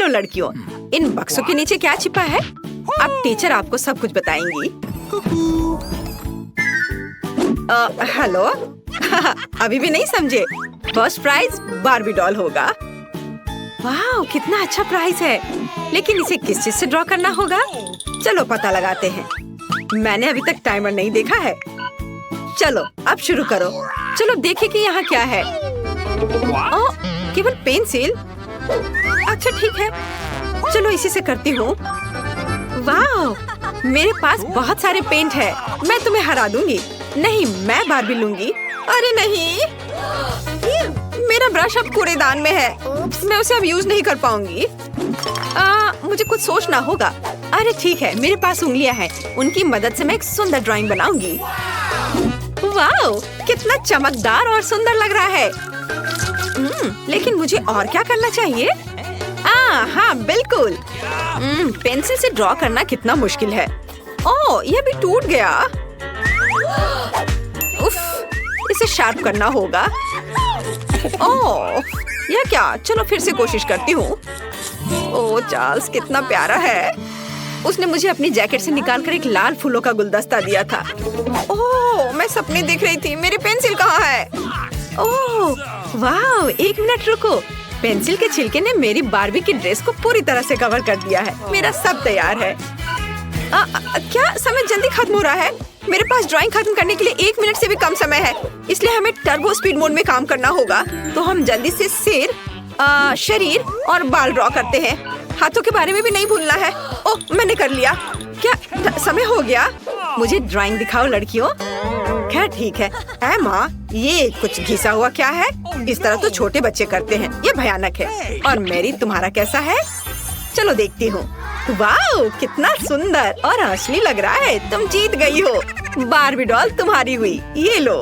चलो लड़कियों, इन बक्सों के नीचे क्या छिपा है? अब टीचर आपको सब कुछ बताएंगी। हेलो। अभी भी नहीं समझे? फर्स्ट प्राइज बार्बी डॉल होगा। वाह, कितना अच्छा प्राइज है। लेकिन इसे किस चीज से ड्रॉ करना होगा? चलो पता लगाते हैं। मैंने अभी तक टाइमर नहीं देखा है। चलो अब शुरू करो। चलो देखें कि यहाँ क्या है। ओह, केवल पेंसिल। अच्छा ठीक है, चलो इसी से करती हूँ। वाह, मेरे पास बहुत सारे पेंट है। मैं तुम्हें हरा दूंगी। नहीं, मैं बार्बी लूंगी। अरे नहीं, मेरा ब्रश अब कूड़ेदान में है। मैं उसे अब यूज नहीं कर पाऊंगी। मुझे कुछ सोचना होगा। अरे ठीक है, मेरे पास उंगलियां हैं। उनकी मदद से मैं एक सुंदर ड्राइंग बनाऊंगी। वाह, कितना चमकदार और सुंदर लग रहा है। लेकिन मुझे और क्या करना चाहिए? हाँ बिल्कुल। पेंसिल से ड्रॉ करना कितना मुश्किल है। ओह, यह भी टूट गया। उफ, इसे शार्प करना होगा। ओह, यह क्या? चलो फिर से कोशिश करती हूँ। ओह चार्ल्स, कितना प्यारा है। उसने मुझे अपनी जैकेट से निकालकर एक लाल फूलों का गुलदस्ता दिया था। ओह, मैं सपने देख रही थी। मेरी पेंसिल कहाँ है? ओह वाह, एक मिनट रुको। पेंसिल के छिलके ने मेरी बार्बी की ड्रेस को पूरी तरह से कवर कर दिया है। मेरा सब तैयार है। क्या समय जल्दी खत्म हो रहा है? मेरे पास ड्राइंग खत्म करने के लिए 1 मिनट से भी कम समय है, इसलिए हमें टर्बो स्पीड मोड में काम करना होगा। तो हम जल्दी से सिर, शरीर और बाल ड्रॉ करते हैं। हाथों के बारे में भी नहीं भूलना है। ओह, मैंने कर लिया। क्या समय हो गया? मुझे ड्राइंग दिखाओ लड़कियों। खैर ठीक है। एमा, ये कुछ घिसा हुआ क्या है? इस तरह तो छोटे बच्चे करते हैं। ये भयानक है। और मेरी, तुम्हारा कैसा है? चलो देखती हूँ। वाह, कितना सुंदर और असली लग रहा है। तुम जीत गई हो। बार्बी डॉल तुम्हारी हुई। ये लो।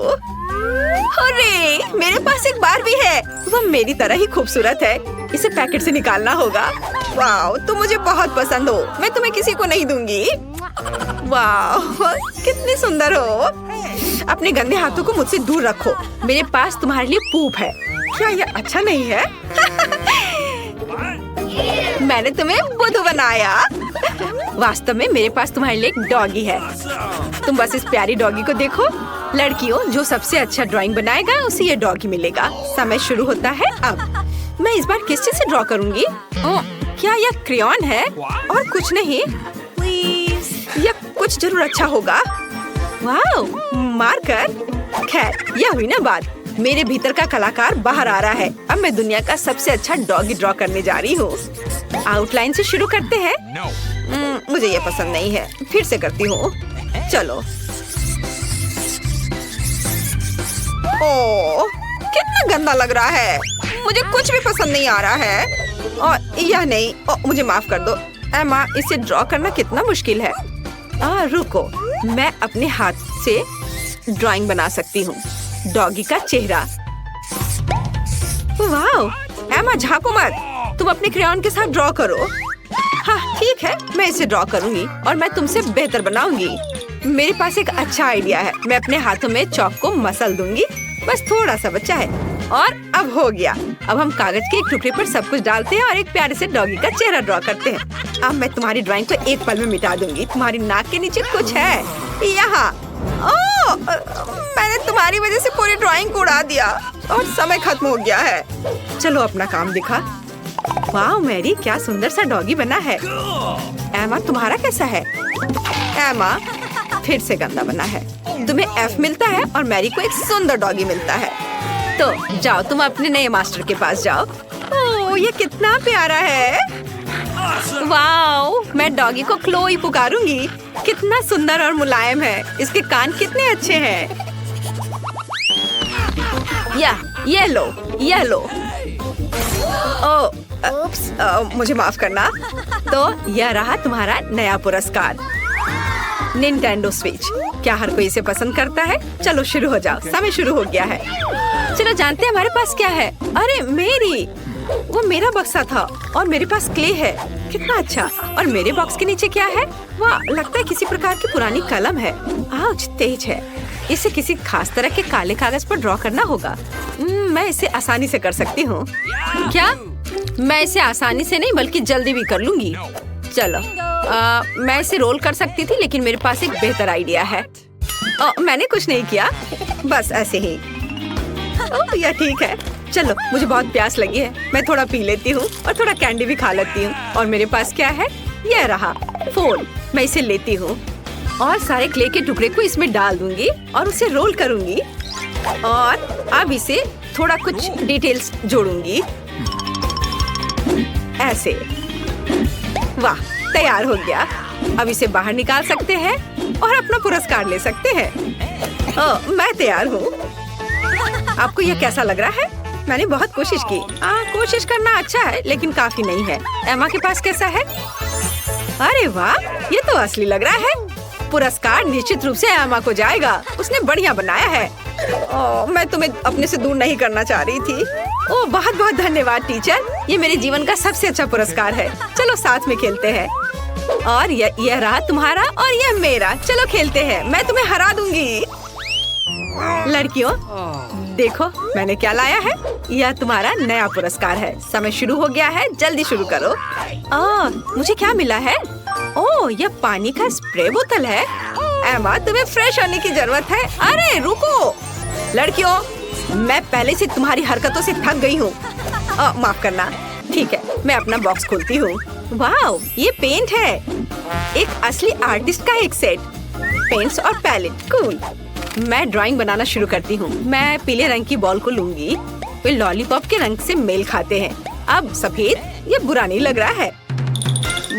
अरे, मेरे पास एक बार्बी है। वो मेरी तरह ही खूबसूरत है। इसे पैकेट से निकालना होगा। वाह, तुम मुझे बहुत पसंद हो। मैं तुम्हें किसी को नहीं दूंगी। वाह, कितनी सुंदर हो। अपने गंदे हाथों को मुझसे दूर रखो। मेरे पास तुम्हारे लिए पूप है। क्या यह अच्छा नहीं है? मैंने तुम्हें बुद्धू बनाया। वास्तव में मेरे पास तुम्हारे लिए एक डॉगी है। तुम बस इस प्यारी डॉगी को देखो। लड़कियों, जो सबसे अच्छा ड्राइंग बनाएगा उसे ये डॉगी मिलेगा। समय शुरू होता है अब। मैं इस बार किस चीज से ड्रॉ करूंगी? क्या यह क्रेयॉन है और कुछ नहीं? यह कुछ जरूर अच्छा होगा। वाह, मार्कर। खैर, यह हुई ना बात। मेरे भीतर का कलाकार बाहर आ रहा है। अब मैं दुनिया का सबसे अच्छा डॉगी ड्रॉ करने जा रही हूँ। आउटलाइन से शुरू करते हैं। मुझे ये पसंद नहीं है। फिर से करती हूँ। चलो। ओह, कितना गंदा लग रहा है। मुझे कुछ भी पसंद नहीं आ रहा है। और यह नहीं। मुझे माफ कर दो एमा, इसे ड्रॉ करना कितना मुश्किल है। रुको, मैं अपने हाथ से ड्राइंग बना सकती हूँ। डॉगी का चेहरा। वाह, एमा झांको मत। तुम अपने क्रेयॉन के साथ ड्रॉ करो। हाँ ठीक है, मैं इसे ड्रॉ करूंगी और मैं तुमसे बेहतर बनाऊंगी। मेरे पास एक अच्छा आइडिया है। मैं अपने हाथों में चॉक को मसल दूंगी। बस थोड़ा सा बचा है। और अब हो गया। अब हम कागज के एक टुकड़े पर सब कुछ डालते हैं और एक प्यारे से डॉगी का चेहरा ड्रॉ करते हैं। अब मैं तुम्हारी ड्राइंग को एक पल में मिटा दूंगी। तुम्हारी नाक के नीचे कुछ है यहाँ। ओह, मैंने तुम्हारी वजह से पूरी ड्राइंग को उड़ा दिया और समय खत्म हो गया है। चलो अपना काम दिखा। वाह मैरी, क्या सुंदर सा डॉगी बना है। एमा, तुम्हारा कैसा है? एमा, फिर से गंदा बना है। तुम्हें F मिलता है और मैरी को एक सुंदर डॉगी मिलता है। तो जाओ, तुम अपने नए मास्टर के पास जाओ। ओह, ये कितना प्यारा है। वाह, मैं डॉगी को क्लोई पुकारूंगी। कितना सुंदर और मुलायम है। इसके कान कितने अच्छे हैं। ये लो, ये लो। मुझे माफ करना। तो यह रहा तुम्हारा नया पुरस्कार, निंटेंडो स्विच। क्या हर कोई इसे पसंद करता है? चलो शुरू हो जाओ। समय शुरू हो गया है। चलो जानते हैं हमारे पास क्या है। अरे मेरी, वो मेरा बक्सा था और मेरे पास क्ले है। कितना अच्छा। और मेरे बॉक्स के नीचे क्या है? वाह, लगता है किसी प्रकार की पुरानी कलम है। आउच, तेज है। इसे किसी खास तरह के काले कागज पर ड्रॉ करना होगा। मैं इसे आसानी से कर सकती हूँ। क्या मैं इसे आसानी से नहीं बल्कि जल्दी भी कर लूंगी। चलो मैं इसे रोल कर सकती थी, लेकिन मेरे पास एक बेहतर आइडिया है। मैंने कुछ नहीं किया, बस ऐसे ही। यह ठीक है। चलो मुझे बहुत प्यास लगी है, मैं थोड़ा पी लेती हूँ और थोड़ा कैंडी भी खा लेती हूँ। और मेरे पास क्या है? यह रहा फोन। मैं इसे लेती हूँ और सारे क्ले के टुकड़े को इसमें डाल दूंगी और उसे रोल करूंगी। और अब इसे थोड़ा कुछ डिटेल्स जोड़ूंगी, ऐसे। वाह, तैयार हो गया। अब इसे बाहर निकाल सकते हैं और अपना पुरस्कार ले सकते हैं। मैं तैयार हूँ। आपको यह कैसा लग रहा है? मैंने बहुत कोशिश की। कोशिश करना अच्छा है, लेकिन काफी नहीं है। एमा के पास कैसा है? अरे वाह, ये तो असली लग रहा है। पुरस्कार निश्चित रूप से एमा को जाएगा। उसने बढ़िया बनाया है। मैं तुम्हें अपने से दूर नहीं करना चाह रही थी। बहुत बहुत धन्यवाद टीचर। ये मेरे जीवन का सबसे अच्छा पुरस्कार है। चलो साथ में खेलते हैं। और यह रहा तुम्हारा और यह मेरा। चलो खेलते हैं, मैं तुम्हें हरा दूंगी। लड़कियों देखो मैंने क्या लाया है। यह तुम्हारा नया पुरस्कार है। समय शुरू हो गया है, जल्दी शुरू करो। मुझे क्या मिला है? यह पानी का स्प्रे बोतल है। एमा, तुम्हें फ्रेश होने की जरूरत है। अरे रुको लड़कियों, मैं पहले से तुम्हारी हरकतों से थक गई हूँ। माफ करना। ठीक है, मैं अपना बॉक्स खोलती हूँ। वाह, ये पेंट है। एक असली आर्टिस्ट का एक सेट। पेंट्स और पैलेट, कूल। मैं ड्राइंग बनाना शुरू करती हूँ। मैं पीले रंग की बॉल को लूंगी। वे लॉलीपॉप के रंग से मेल खाते हैं। अब सफेद, ये बुरा नहीं लग रहा है।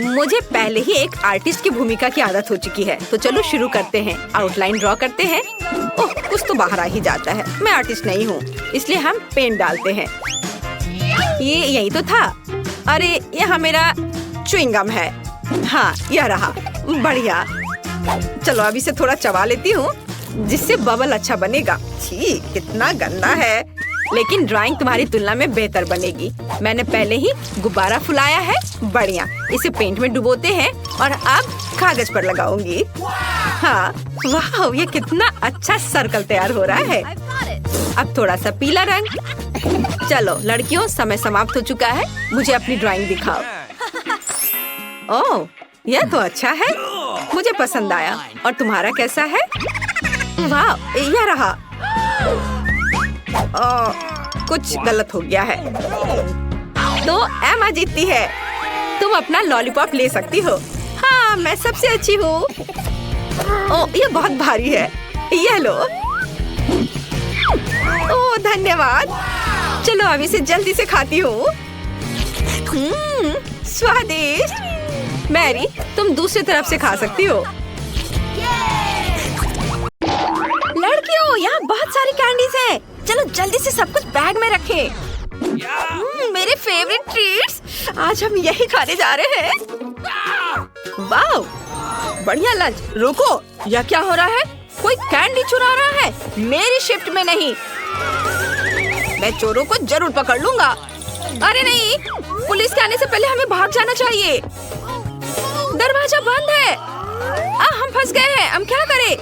मुझे पहले ही एक आर्टिस्ट की भूमिका की आदत हो चुकी है, तो चलो शुरू करते हैं। आउटलाइन ड्रॉ करते हैं। कुछ तो बाहर आ ही जाता है। मैं आर्टिस्ट नहीं हूँ, इसलिए हम पेंट डालते हैं। ये यही तो था। अरे यहाँ मेरा च्युइंगम है। हाँ, यह रहा। बढ़िया। चलो अब इसे थोड़ा चबा लेती हूँ, जिससे बबल अच्छा बनेगा। छी, कितना गंदा है। लेकिन ड्राइंग तुम्हारी तुलना में बेहतर बनेगी। मैंने पहले ही गुब्बारा फुलाया है। बढ़िया, इसे पेंट में डुबोते हैं और अब कागज पर लगाऊंगी। हाँ, वाह, ये कितना अच्छा सर्कल तैयार हो रहा है। अब थोड़ा सा पीला रंग। चलो लड़कियों, समय समाप्त हो चुका है। मुझे अपनी ड्राइंग दिखाओ। यह तो अच्छा है, मुझे पसंद आया। और तुम्हारा कैसा है? वाह, यह रहा। कुछ गलत हो गया है, तो एमा जीतती है। तुम अपना लॉलीपॉप ले सकती हो। हाँ, मैं सबसे अच्छी हूँ। ये बहुत भारी है। यह लो। धन्यवाद। चलो अब इसे जल्दी से खाती हूँ। स्वादिष्ट। मैरी, तुम दूसरी तरफ से खा सकती हो। लड़कियों, यहाँ बहुत सारी कैंडीज हैं। चलो जल्दी से सब कुछ बैग में रखें। मेरे फेवरेट ट्रीट्स। आज हम यही खाने जा रहे हैं। वाह, बढ़िया लंच। रुको, यह क्या हो रहा है? कोई कैंडी चुरा रहा है। मेरी शिफ्ट में नहीं। मैं चोरों को जरूर पकड़ लूंगा। अरे नहीं, पुलिस के आने से पहले हमें भाग जाना चाहिए। दरवाजा बंद है। हम फंस गए हैं। हम क्या करें?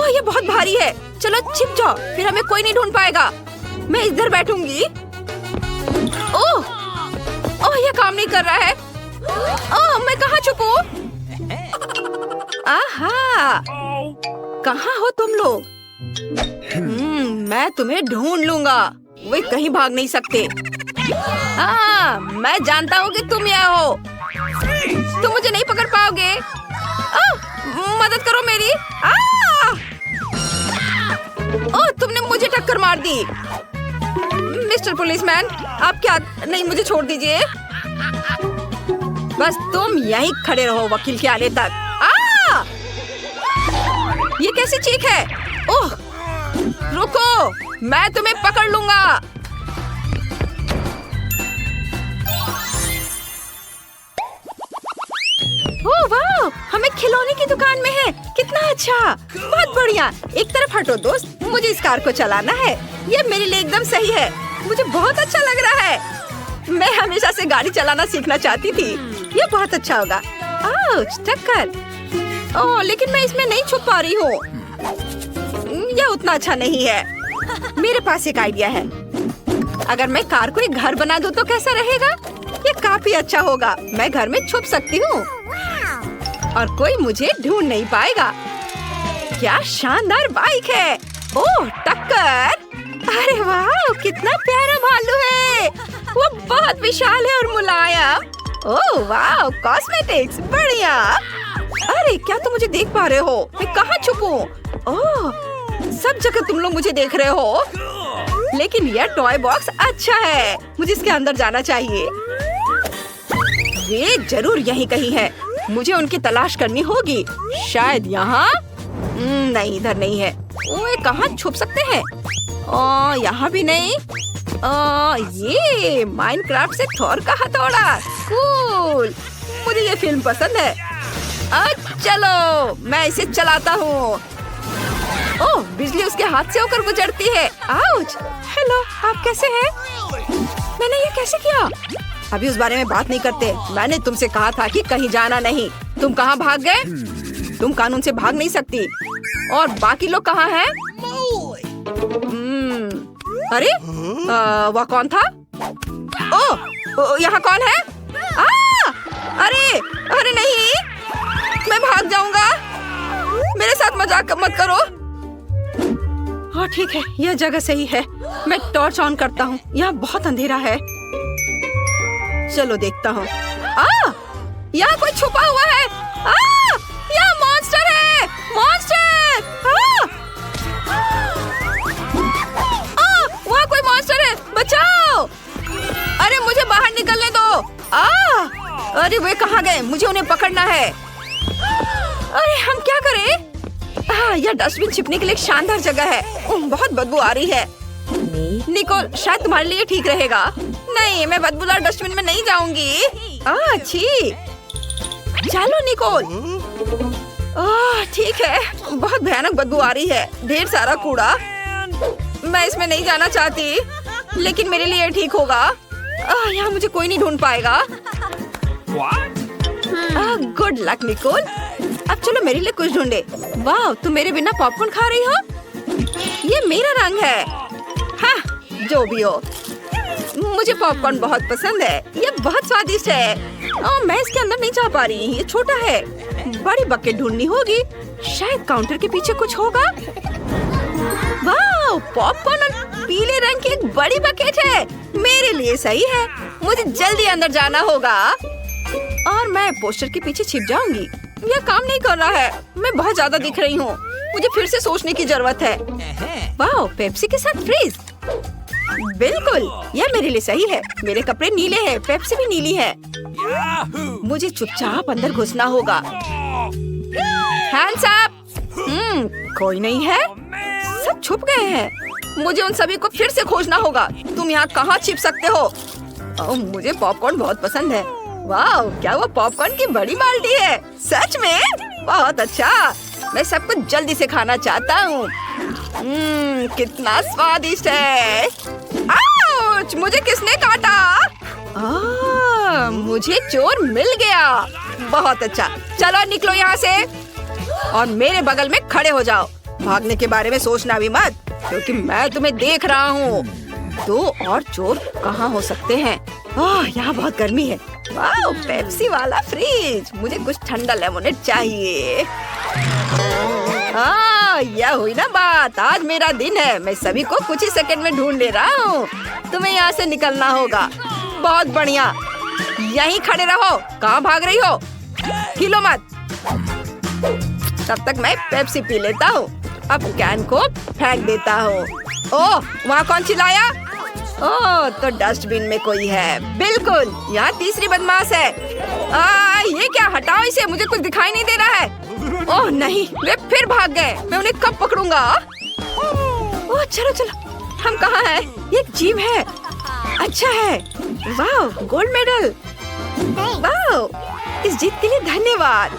ये बहुत भारी है। चलो छिप जाओ, फिर हमें कोई नहीं ढूंढ पाएगा। मैं इधर बैठूंगी। यह काम नहीं कर रहा है। मैं कहाँ छुपूं? आहा, कहाँ हो तुम लोग? मैं तुम्हें ढूंढ लूंगा। वे कहीं भाग नहीं सकते। मैं जानता हूँ कि तुम यहाँ हो। तुम मुझे नहीं पकड़ पाओगे। मदद करो मेरी। तुमने मुझे टक्कर मार दी। मिस्टर पुलिसमैन, आप क्या? नहीं, मुझे छोड़ दीजिए। बस तुम यहीं खड़े रहो वकील के आने तक। ये कैसी चीख है? रुको, मैं तुम्हें पकड़ लूंगा। वाह, हमें खिलौने की दुकान में है। कितना अच्छा, बहुत बढ़िया। एक तरफ हटो दोस्त, मुझे इस कार को चलाना है। ये मेरे लिए एकदम सही है। मुझे बहुत अच्छा लग रहा है। मैं हमेशा से गाड़ी चलाना सीखना चाहती थी। ये बहुत अच्छा होगा। टक्कर। लेकिन मैं इसमें नहीं छुप पा रही हूँ। यह उतना अच्छा नहीं है। मेरे पास एक आइडिया है। अगर मैं कार को एक घर बना दूं तो कैसा रहेगा? ये काफी अच्छा होगा। मैं घर में छुप सकती हूँ और कोई मुझे ढूंढ नहीं पाएगा। क्या शानदार बाइक है! ओह, टक्कर! अरे वाह, कितना प्यारा भालू है। वो बहुत विशाल है और मुलायम। ओह वाह, कॉस्मेटिक्स बढ़िया। अरे क्या तुम मुझे देख पा रहे हो? मैं कहाँ छुपूं? ओह, सब जगह तुम लोग मुझे देख रहे हो। लेकिन यह टॉय बॉक्स अच्छा है। मुझे इसके अंदर जाना चाहिए। वे जरूर यहीं कहीं है। मुझे उनकी तलाश करनी होगी। शायद यहाँ। नहीं, इधर नहीं है। वे कहाँ छुप सकते हैं? यहाँ भी नहीं। ये माइनक्राफ्ट से थोर का हथौड़ा। कूल, मुझे ये फिल्म पसंद है। चलो मैं इसे चलाता हूँ। ओह, बिजली उसके हाथ से होकर गुजरती है। आउच! हेलो, आप कैसे हैं? मैंने ये कैसे किया? अभी उस बारे में बात नहीं करते। मैंने तुमसे कहा था कि कहीं जाना नहीं। तुम कहाँ भाग गए? तुम कानून से भाग नहीं सकती। और बाकी लोग कहाँ हैं? अरे वह कौन था? ओह, यहाँ कौन है? अरे नहीं, मैं भाग जाऊंगा। मेरे साथ मजाक मत करो। हाँ ठीक है, यह जगह सही है। मैं टॉर्च ऑन करता हूँ। यहाँ बहुत अंधेरा है। चलो देखता हूँ। यहाँ कोई छुपा हुआ है। यहाँ मॉन्स्टर है। मॉन्स्टर! वहाँ कोई मॉन्स्टर है। बचाओ! अरे मुझे बाहर निकलने दो। अरे वे कहाँ गए? मुझे उन्हें पकड़ना है। अरे हम क्या करें? यह डस्टबिन छिपने के लिए एक शानदार जगह है। बहुत बदबू आ रही है। निकोल, शायद तुम्हारे लिए ठीक रहेगा। नहीं, मैं बदबूदार डस्टबिन में नहीं जाऊंगी। अच्छी। चलो निकोल। ठीक है, बहुत भयानक बदबू आ रही है। ढेर सारा कूड़ा। मैं इसमें नहीं जाना चाहती, लेकिन मेरे लिए ठीक होगा। यहाँ मुझे कोई नहीं ढूंढ पाएगा। Good luck Nicole. अब चलो मेरे लिए कुछ ढूंढे। वाह, तुम मेरे बिना पॉपकॉर्न खा रही हो? ये मेरा रंग है। हाँ, जो भी हो, मुझे पॉपकॉर्न बहुत पसंद है। ये बहुत स्वादिष्ट है। मैं इसके अंदर नहीं जा पा रही। ये छोटा है। बड़ी बकेट ढूंढनी होगी। शायद काउंटर के पीछे कुछ होगा। वाह, पॉपकॉर्न और पीले रंग की एक बड़ी बकेट है। मेरे लिए सही है। मुझे जल्दी अंदर जाना होगा और मैं पोस्टर के पीछे छिप जाऊंगी। यह काम नहीं कर रहा है। मैं बहुत ज्यादा दिख रही हूँ। मुझे फिर से सोचने की जरूरत है। वाह, पेप्सी के साथ फ्रीज। बिल्कुल, यह मेरे लिए सही है। मेरे कपड़े नीले हैं, पेप्सी भी नीली है। मुझे चुपचाप अंदर घुसना होगा। Hands up! कोई नहीं है। सब छुप गए हैं। मुझे उन सभी को फिर से खोजना होगा। तुम यहाँ कहाँ छिप सकते हो? मुझे पॉपकॉर्न बहुत पसंद है। वाह, क्या वो पॉपकॉर्न की बड़ी बाल्टी है? सच में? बहुत अच्छा। मैं सब कुछ जल्दी से खाना चाहता हूँ। कितना स्वादिष्ट है। आउच! मुझे किसने काटा? मुझे चोर मिल गया। बहुत अच्छा। चलो निकलो यहाँ से और मेरे बगल में खड़े हो जाओ। भागने के बारे में सोचना भी मत, क्योंकि मैं तुम्हें देख रहा हूँ। दो और चोर कहाँ हो सकते हैं? यहाँ बहुत गर्मी है। वाह, पेप्सी वाला फ्रिज। मुझे कुछ ठंडा लेमोनेड चाहिए। यह हुई ना बात। आज मेरा दिन है। मैं सभी को कुछ ही सेकंड में ढूंढ ले रहा हूँ। तुम्हें यहाँ से निकलना होगा। बहुत बढ़िया। यहीं खड़े रहो। कहाँ भाग रही हो? हिलो मत। तब तक मैं पेप्सी पी लेता हूँ। अब कैन को फेंक देता हूँ। ओह, वहाँ कौन चिल्लाया? ओह, तो डस्टबिन में कोई है। बिल्कुल, यहाँ तीसरी बदमाश है। ये क्या? हटाओ इसे। मुझे कुछ दिखाई नहीं दे रहा है। ओह नहीं, वे फिर भाग गए। मैं उन्हें कब पकड़ूंगा? ओह चलो चलो, हम कहाँ हैं? ये एक जिम है। अच्छा है। वाह, गोल्ड मेडल। वाह, इस जीत के लिए धन्यवाद।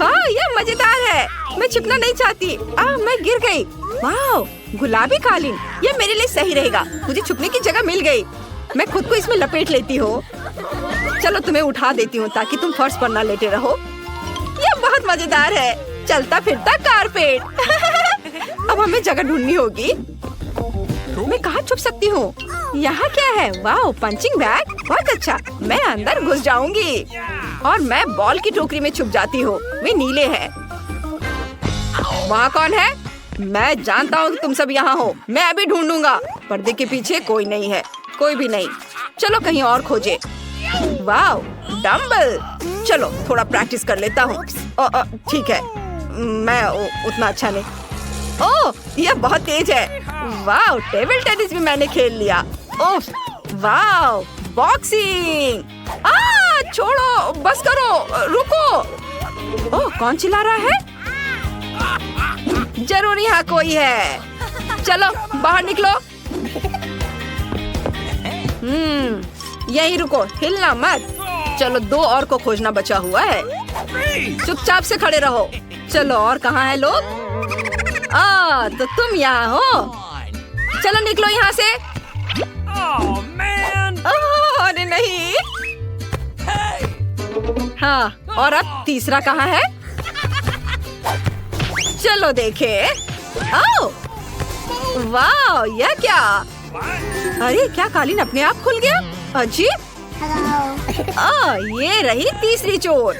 वाह, यह मजेदार है। मैं छिपना नहीं चाहती। मैं गिर गई। वाह, गुलाबी कालीन। यह मेरे लिए सही रहेगा। मुझे छुपने की जगह मिल गई। मैं खुद को इसमें लपेट लेती हूँ। चलो तुम्हें उठा देती हूँ ताकि तुम फर्श पर ना लेटे रहो। यह बहुत मजेदार है। चलता फिरता कारपेट। अब हमें जगह ढूंढनी होगी। मैं कहाँ छुप सकती हूँ? यहाँ क्या है? वाह, पंचिंग बैग, बहुत अच्छा। मैं अंदर घुस जाऊंगी और मैं बॉल की टोकरी में छुप जाती हूँ। वे नीले हैं। वहाँ कौन है? मैं जानता हूँ कि तुम सब यहाँ हो। मैं अभी ढूंढूंगा। पर्दे के पीछे कोई नहीं है, कोई भी नहीं। चलो कहीं और खोजे। वाह, डम्बल। चलो थोड़ा प्रैक्टिस कर लेता हूँ। ठीक है, मैं उतना अच्छा नहीं। ओह, यह बहुत तेज है। वाह, टेबल टेनिस भी मैंने खेल लिया। ओह, वाह, बॉक्सिंग। छोड़ो, बस करो, रुको। ओह, कौन चिल्ला रहा है? जरूर यहाँ कोई है। चलो बाहर निकलो। यहीं रुको, हिलना मत। चलो 2 और को खोजना बचा हुआ है। चुपचाप से खड़े रहो। चलो, और कहाँ है लोग? तो तुम यहाँ हो। चलो निकलो यहाँ से। अरे नहीं। हाँ, और अब तीसरा कहाँ है? चलो देखे। वाह, यह क्या? अरे क्या कालीन अपने आप खुल गया? अजीब। ये रही तीसरी चोट।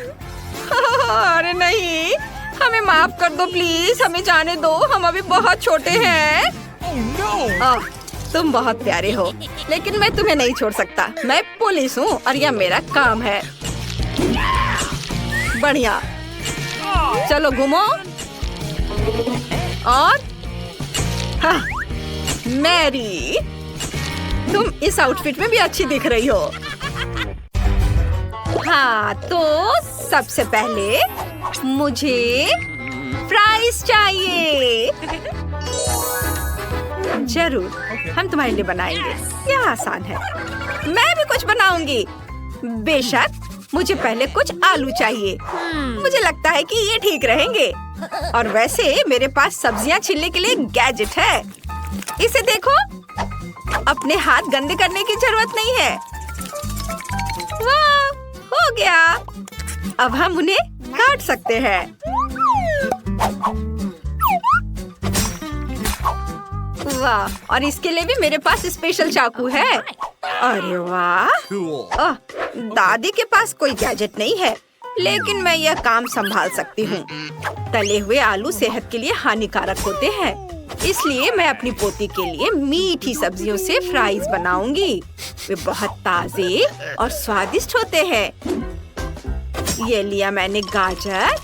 अरे नहीं, हमें माफ कर दो प्लीज, हमें जाने दो, हम अभी बहुत छोटे हैं। तुम बहुत प्यारे हो, लेकिन मैं तुम्हें नहीं छोड़ सकता। मैं पुलिस हूँ और यह मेरा काम है। बढ़िया, चलो घूमो। और हाँ, मैरी, तुम इस आउटफिट में भी अच्छी दिख रही हो। हाँ, तो सबसे पहले मुझे फ्राइज चाहिए। जरूर, हम तुम्हारे लिए बनाएंगे। यह आसान है। मैं भी कुछ बनाऊंगी। बेशक, मुझे पहले कुछ आलू चाहिए। मुझे लगता है कि ये ठीक रहेंगे। और वैसे मेरे पास सब्जियां छीलने के लिए गैजेट है। इसे देखो, अपने हाथ गंदे करने की जरूरत नहीं है। वाह, हो गया। अब हम उन्हें काट सकते हैं। वाह, और इसके लिए भी मेरे पास स्पेशल चाकू है। अरे वाह, दादी के पास कोई गैजेट नहीं है, लेकिन मैं यह काम संभाल सकती हूँ। तले हुए आलू सेहत के लिए हानिकारक होते हैं, इसलिए मैं अपनी पोती के लिए मीठी सब्जियों से फ्राइज बनाऊंगी। वे बहुत ताजे और स्वादिष्ट होते हैं। ये लिया मैंने गाजर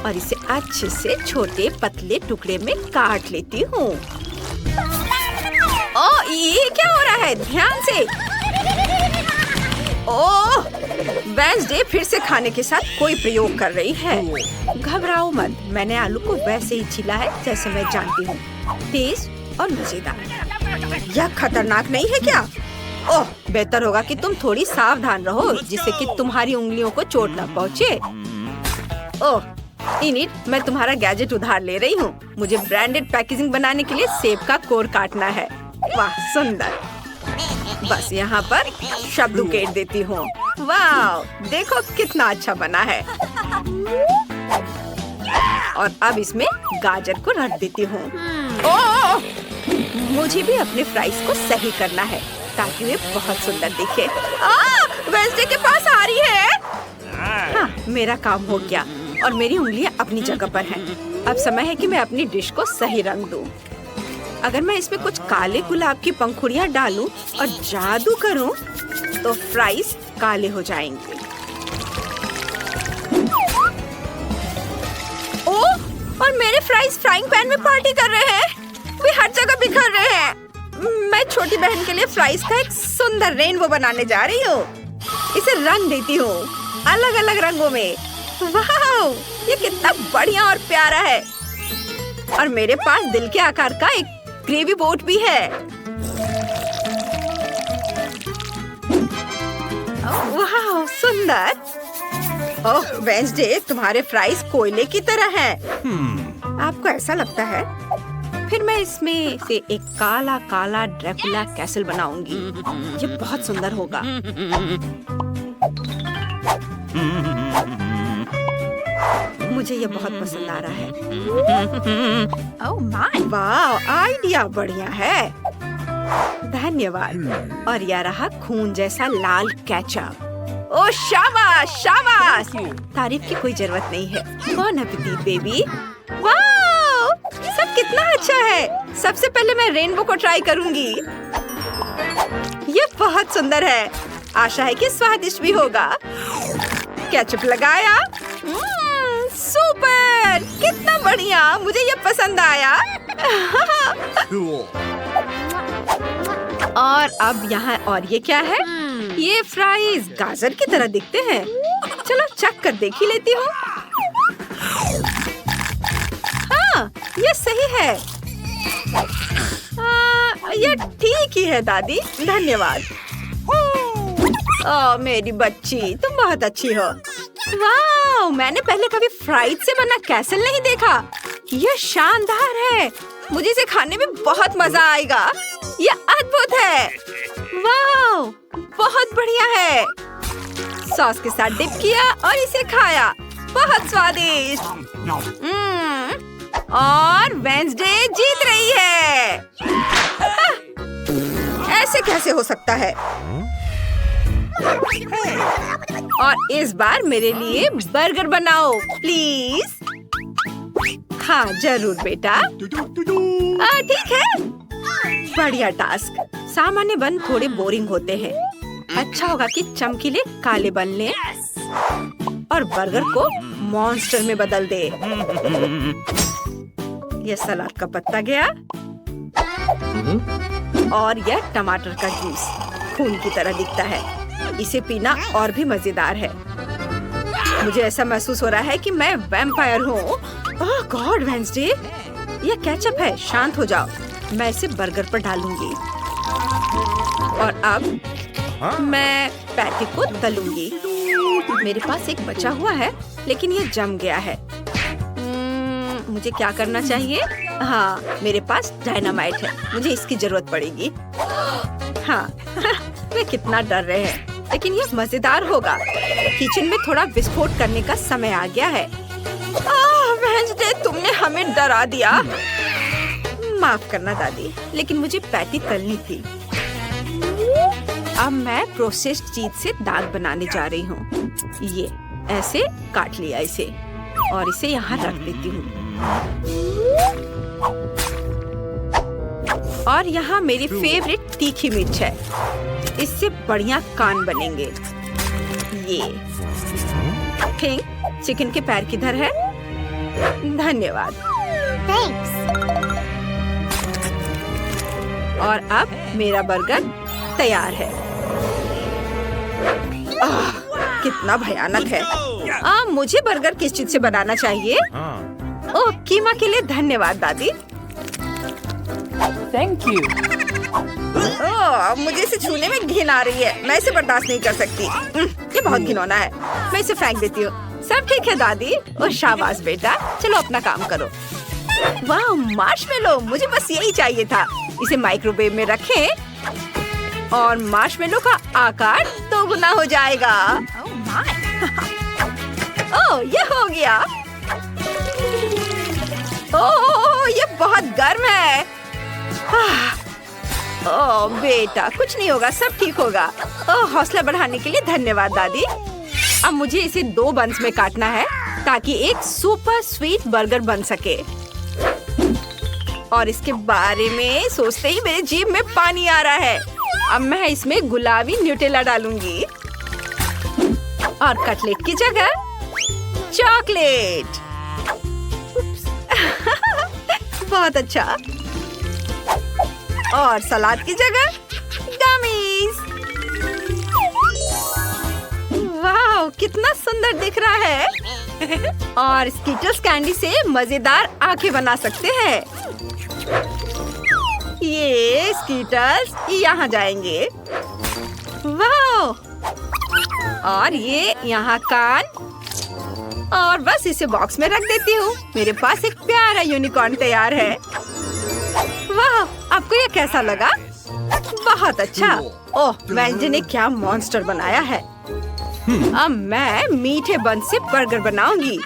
और इसे अच्छे से छोटे पतले टुकड़े में काट लेती हूँ। ओह, ये क्या हो रहा है? ध्यान से। ओह, वेडनेसडे फिर से खाने के साथ कोई प्रयोग कर रही है। घबराओ मत, मैंने आलू को वैसे ही छीला है जैसे मैं जानती हूँ। तेज और मजेदार। यह खतरनाक नहीं है क्या? ओह, बेहतर होगा कि तुम थोड़ी सावधान रहो, जिससे कि तुम्हारी उंगलियों को चोट न पहुँचे। ओह, इनिट, मैं तुम्हारा गैजेट उधार ले रही हूँ। मुझे ब्रांडेड पैकेजिंग बनाने के लिए सेब का कोर काटना है। वाह, सुंदर। बस यहाँ पर शब्द उकेर देती हूँ। वाह, देखो कितना अच्छा बना है। और अब इसमें गाजर को रख देती हूँ। ओह, मुझे भी अपने फ्राइज को सही करना है ताकि वे बहुत सुंदर दिखे। वेडनेसडे के पास आ रही है। हाँ, मेरा काम हो गया और मेरी उंगलियां अपनी जगह पर हैं। अब समय है कि मैं अपनी डिश को सही रंग दूं। अगर मैं इसमें कुछ काले गुलाब की पंखुड़ियां डालूं और जादू करूं, तो फ्राइज काले हो जाएंगे। ओह, और मेरे फ्राइज फ्राइंग पैन में पार्टी कर रहे हैं। वे हर जगह बिखर रहे हैं। मैं छोटी बहन के लिए फ्राइज का एक सुंदर रेनबो बनाने जा रही हूँ। इसे रंग देती हूँ अलग अलग रंगों में। वाह, ये कितना बढ़िया और प्यारा है। और मेरे पास दिल के आकार का एक ग्रेवी बोट भी है। वाह, सुंदर। ओह, वेडनेसडे, तुम्हारे फ्राइज कोयले की तरह हैं। आपको ऐसा लगता है? फिर मैं इसमें से एक काला काला ड्रैकुला कैसल बनाऊंगी। ये बहुत सुंदर होगा। मुझे ये बहुत पसंद आ रहा है। ओह माय, वाह, आइडिया बढ़िया है। धन्यवाद। और यह रहा खून जैसा लाल केचप। ओ शाबाश शाबाश, तारीफ की कोई जरूरत नहीं है। बॉन एपेटिट बेबी। वाह, सब कितना अच्छा है। सबसे पहले मैं रेनबो को ट्राई करूंगी। ये बहुत सुंदर है। आशा है कि स्वादिष्ट भी होगा। केचप लगाया। सुपर, कितना बढ़िया, मुझे ये पसंद आया। और अब यहाँ और ये क्या है? ये फ्राइज गाजर की तरह दिखते हैं। चलो चख कर देख ही लेती हूँ। हाँ, ये सही है। ये ठीक ही है दादी, धन्यवाद। ओह मेरी बच्ची, तुम बहुत अच्छी हो। वाह, मैंने पहले कभी फ्राइज से बना कैसल नहीं देखा। ये शानदार है। मुझे इसे खाने में बहुत मजा आएगा। ये अद्भुत है। वाह, बहुत बढ़िया है। सॉस के साथ डिप किया और इसे खाया। बहुत स्वादिष्ट। और वेंसडे जीत रही है। ऐसे कैसे हो सकता है? और इस बार मेरे लिए बर्गर बनाओ प्लीज। हाँ जरूर बेटा। ठीक है। बढ़िया टास्क। सामान्य बन थोड़े बोरिंग होते हैं। अच्छा होगा कि चमकीले काले बन ले और बर्गर को मॉन्स्टर में बदल दे। यह सलाद का पत्ता गया और यह टमाटर का जूस खून की तरह दिखता है। इसे पीना और भी मजेदार है। मुझे ऐसा महसूस हो रहा है कि मैं वैम्पायर हूँ। ओह गॉड वेंसडे, यह केचप है। शांत हो जाओ। मैं इसे बर्गर पर डालूंगी और अब मैं पैटी को तलूंगी। मेरे पास एक बचा हुआ है लेकिन ये जम गया है। मुझे क्या करना चाहिए? हाँ, मेरे पास डायनामाइट है। मुझे इसकी जरूरत पड़ेगी। हाँ, वे कितना डर रहे हैं, लेकिन ये मजेदार होगा। किचन में थोड़ा विस्फोट करने का समय आ गया है। वेंसडे, तुमने हमें डरा दिया। माफ करना दादी, लेकिन मुझे पैटी तलनी थी। अब मैं प्रोसेस्ड चीज से दाग बनाने जा रही हूँ। ये ऐसे काट लिया इसे और इसे यहाँ रख देती हूँ। और यहाँ मेरी फेवरेट तीखी मिर्च है। इससे बढ़िया कान बनेंगे। ये पिंक चिकन के पैर किधर है? धन्यवाद। और अब मेरा बर्गर तैयार है। कितना भयानक है। मुझे बर्गर किस चीज से बनाना चाहिए? ओह, कीमा के लिए धन्यवाद दादी। Thank you. मुझे इसे छूने में घिन आ रही है। मैं इसे बर्दाश्त नहीं कर सकती। ये बहुत घिनौना है। मैं इसे फेंक देती हूँ। सब ठीक है दादी। और शाबाश बेटा, चलो अपना काम करो। वाह, मार्शमेलो, मुझे बस यही चाहिए था। इसे माइक्रोवेव में रखें और मार्शमेलो का आकार दोगुना हो जाएगा। ओह, ये हो गया। ओह, ये बहुत गर्म है। ओह बेटा, कुछ नहीं होगा, सब ठीक होगा। ओह, हौसला बढ़ाने के लिए धन्यवाद दादी। अब मुझे इसे 2 बंस में काटना है ताकि एक सुपर स्वीट बर्गर बन सके। और इसके बारे में सोचते ही मेरे जीभ में पानी आ रहा है। अब मैं इसमें गुलाबी न्यूटेला डालूंगी और कटलेट की जगह चॉकलेट। बहुत अच्छा। और सलाद की जगह गमीज। वाह, कितना सुंदर दिख रहा है। और स्कीटर्स कैंडी से मजेदार आंखें बना सकते हैं। ये स्कीटर्स यहाँ जाएंगे। वाह, और ये यहाँ कान। और बस इसे बॉक्स में रख देती हूँ। मेरे पास एक प्यारा यूनिकॉर्न तैयार है। वाह, आपको ये कैसा लगा? बहुत अच्छा। ओह, वेंसडे ने क्या मॉन्स्टर बनाया है। अब मैं मीठे बन से बर्गर बनाऊंगी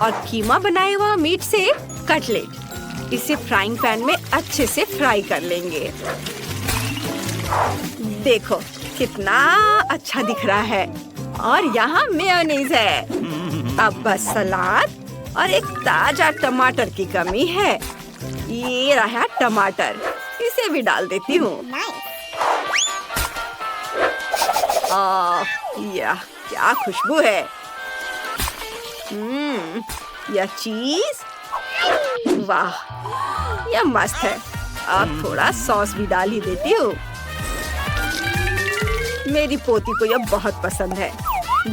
और कीमा बनाए हुआ मीट से कटलेट। इसे फ्राइंग पैन में अच्छे से फ्राई कर लेंगे। देखो कितना अच्छा दिख रहा है। और यहाँ मेयोनीज है। अब बस सलाद और एक ताजा टमाटर की कमी है। ये रहा टमाटर, इसे भी डाल देती हूँ। यह क्या खुशबू है। यह चीज, वाह यह मस्त है। अब थोड़ा सॉस भी डाल ही देती हूँ। मेरी पोती को यह बहुत पसंद है।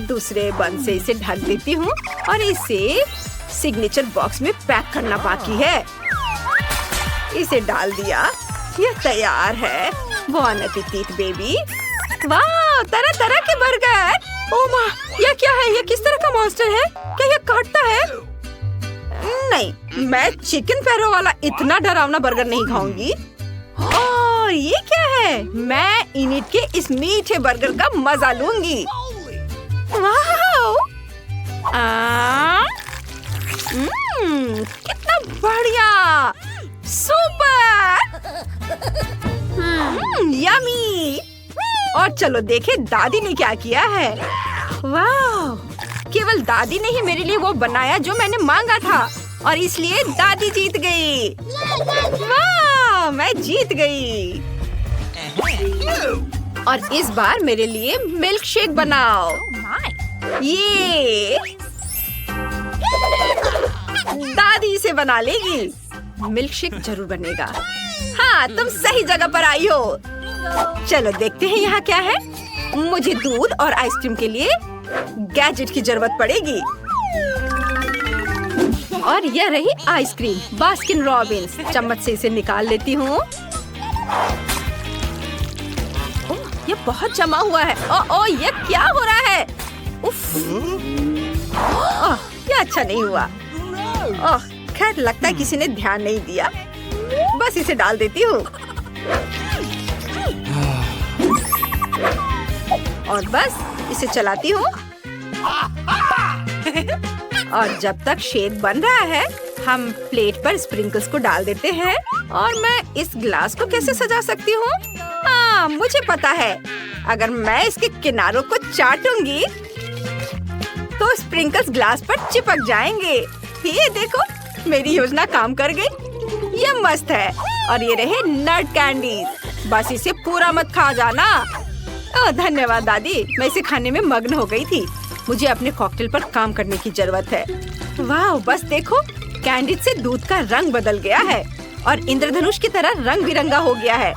दूसरे बन से इसे ढक देती हूँ और इसे सिग्नेचर बॉक्स में पैक करना बाकी है। इसे डाल दिया, यह तैयार है। बॉन एपेटिट बेबी। वाह, तरह तरह के बर्गर। ओह माँ, यह क्या है? यह किस तरह का मॉन्स्टर है? क्या यह काटता है? नहीं, मैं चिकन पैरों वाला इतना डरावना बर्गर नहीं खाऊंगी। और ये क्या है? मैं इनिट के इस मीठे बर्गर का मजा लूंगी। वाह! कितना बढ़िया! सुपर! यमी! और चलो देखे दादी ने क्या किया है। वाह! केवल दादी ने ही मेरे लिए वो बनाया जो मैंने मांगा था, और इसलिए दादी जीत गई। वाह! मैं जीत गई। और इस बार मेरे लिए मिल्क शेक बनाओ। ये दादी इसे बना लेगी। मिल्क शेक जरूर बनेगा। हाँ, तुम सही जगह पर आई हो। चलो देखते हैं यहाँ क्या है। मुझे दूध और आइसक्रीम के लिए गैजेट की जरूरत पड़ेगी। और यह रही आइसक्रीम बास्किन रॉबिन्स। चम्मच से इसे निकाल लेती हूँ। ओह, ये बहुत जमा हुआ है। ओह, ये क्या हो रहा है? उफ, ये अच्छा नहीं हुआ। ओह, खैर लगता है किसी ने ध्यान नहीं दिया। बस इसे डाल देती हूँ। और बस इसे चलाती हूँ। और जब तक शेक बन रहा है, हम प्लेट पर स्प्रिंकल्स को डाल देते हैं। और मैं इस ग्लास को कैसे सजा सकती हूँ? हाँ, मुझे पता है। अगर मैं इसके किनारों को चाटूंगी तो स्प्रिंकल्स ग्लास पर चिपक जाएंगे। ये देखो, मेरी योजना काम कर गई। ये मस्त है। और ये रहे नट कैंडीज। बस इसे पूरा मत खा जाना। ओह, धन्यवाद दादी, मैं इसे खाने में मग्न हो गई थी। मुझे अपने कॉकटेल पर काम करने की जरूरत है। वाह, बस देखो, कैंडीज से दूध का रंग बदल गया है और इंद्रधनुष की तरह रंग बिरंगा हो गया है।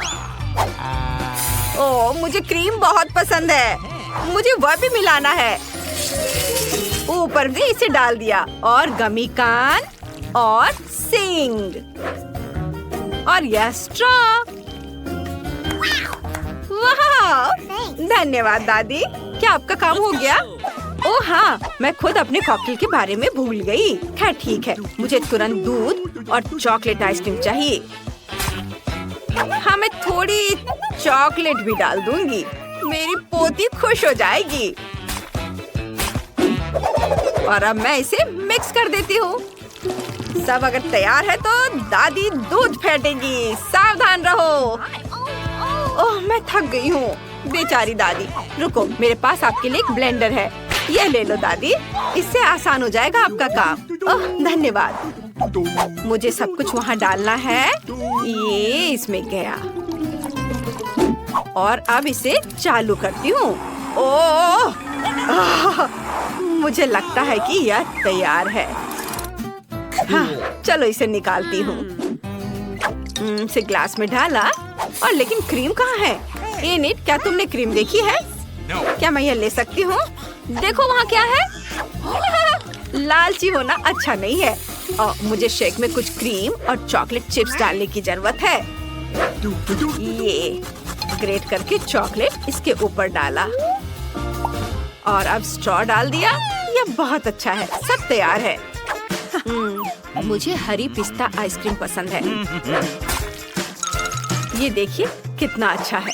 ओह, मुझे क्रीम बहुत पसंद है। मुझे वह भी मिलाना है। ऊपर भी इसे डाल दिया। और गमी कान और सिंग। और यह स्ट्रॉ। वाह! धन्यवाद दादी। क्या आपका काम हो गया? ओह हाँ, मैं खुद अपने कॉकटेल के बारे में भूल गई। खैर ठीक है, मुझे तुरंत दूध और चॉकलेट आइसक्रीम चाहिए। हाँ, मैं थोड़ी चॉकलेट भी डाल दूंगी। मेरी पोती खुश हो जाएगी। और अब मैं इसे मिक्स कर देती हूँ। सब अगर तैयार है तो दादी दूध फेंटेगी। सावधान रहो। ओह, मैं थक गई हूँ। बेचारी दादी। रुको, मेरे पास आपके लिए एक ब्लेंडर है। ये ले लो दादी, इससे आसान हो जाएगा आपका काम। ओह, धन्यवाद। मुझे सब कुछ वहाँ डालना है। ये इसमें गया। और अब इसे चालू करती हूँ। ओह, मुझे लगता है कि यह तैयार है। हाँ, चलो इसे निकालती हूँ। इसे ग्लास में डाला। और लेकिन क्रीम कहाँ है? इनिट, क्या तुमने क्रीम देखी है? क्या मैं यह ले सकती हूँ? देखो वहाँ क्या है। लालची होना अच्छा नहीं है। और मुझे शेक में कुछ क्रीम और चॉकलेट चिप्स डालने की जरूरत है। ये ग्रेट करके चॉकलेट इसके ऊपर डाला। और अब स्ट्रॉ डाल दिया। यह बहुत अच्छा है। सब तैयार है। मुझे हरी पिस्ता आइसक्रीम पसंद है। ये देखिए कितना अच्छा है।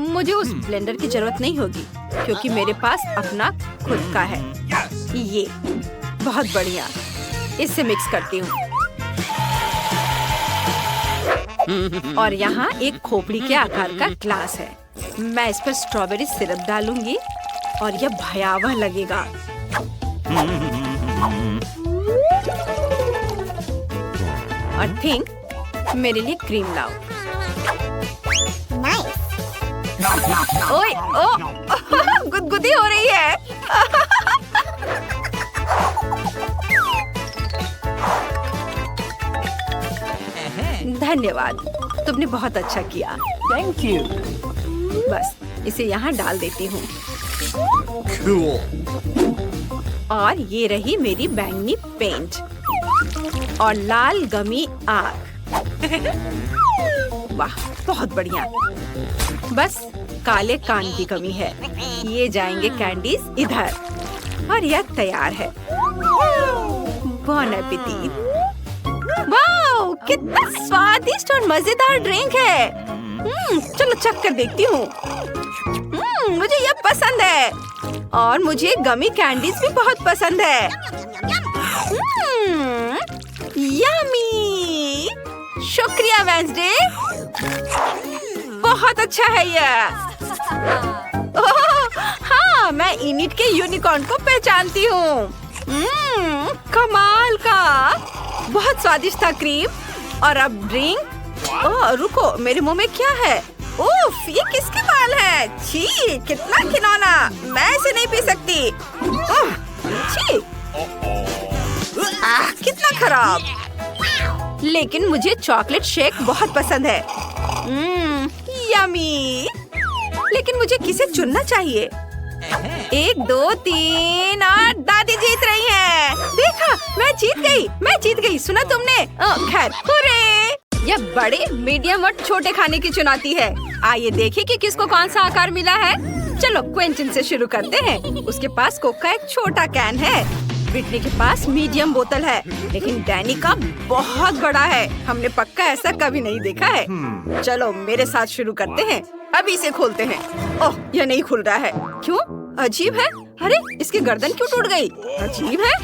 मुझे उस ब्लेंडर की जरूरत नहीं होगी क्योंकि मेरे पास अपना खुद का है। ये बहुत बढ़िया। इससे मिक्स करती हूँ। और यहाँ एक खोपड़ी के आकार का ग्लास है। मैं इस पर स्ट्रॉबेरी सिरप डालूंगी और यह भयावह लगेगा। और थिंक मेरे लिए क्रीम लाओ। ओए, ओ, गुदगुदी हो रही है। धन्यवाद, तुमने बहुत अच्छा किया। Thank you. बस इसे यहाँ डाल देती हूँ। Cool. और ये रही मेरी बैंगनी पेंट और लाल गमी आग। वाह, बहुत बढ़िया। बस काले कान की कमी है। ये जाएंगे कैंडीज इधर और यह तैयार है। बॉन एपेटिट। वाह, कितना स्वादिष्ट और मजेदार ड्रिंक है। चलो चख कर देखती हूँ। मुझे यह पसंद है और मुझे गमी कैंडीज भी बहुत पसंद है। यम्मी। शुक्रिया वेंसडे, बहुत अच्छा है यह। हाँ, मैं इनिट के यूनिकॉर्न को पहचानती हूँ। कमाल का, बहुत स्वादिष्ट था क्रीम। और अब ड्रिंक। ओह रुको, मेरे मुंह में क्या है? उफ, ये किसके बाल है? छी, कितना घिनौना। मैं इसे नहीं पी सकती। छी, कितना खराब। लेकिन मुझे चॉकलेट शेक बहुत पसंद है। यमी। लेकिन मुझे किसे चुनना चाहिए? 1 2 3 और दादी जीत रही है। देखा, मैं जीत गई। सुना तुमने? खैर, हुर्रे। यह बड़े, मीडियम और छोटे खाने की चुनौती है। आइए देखें कि किसको कौन सा आकार मिला है। चलो क्विंटन से शुरू करते हैं। उसके पास कोक का एक छोटा कैन है। ब्रिटनी के पास मीडियम बोतल है, लेकिन डैनी का बहुत बड़ा है। हमने पक्का ऐसा कभी नहीं देखा है। चलो मेरे साथ शुरू करते हैं। अभी इसे खोलते हैं। ओह, यह नहीं खुल रहा है। क्यों? अजीब है। अरे, इसकी गर्दन क्यों टूट गई? अजीब है।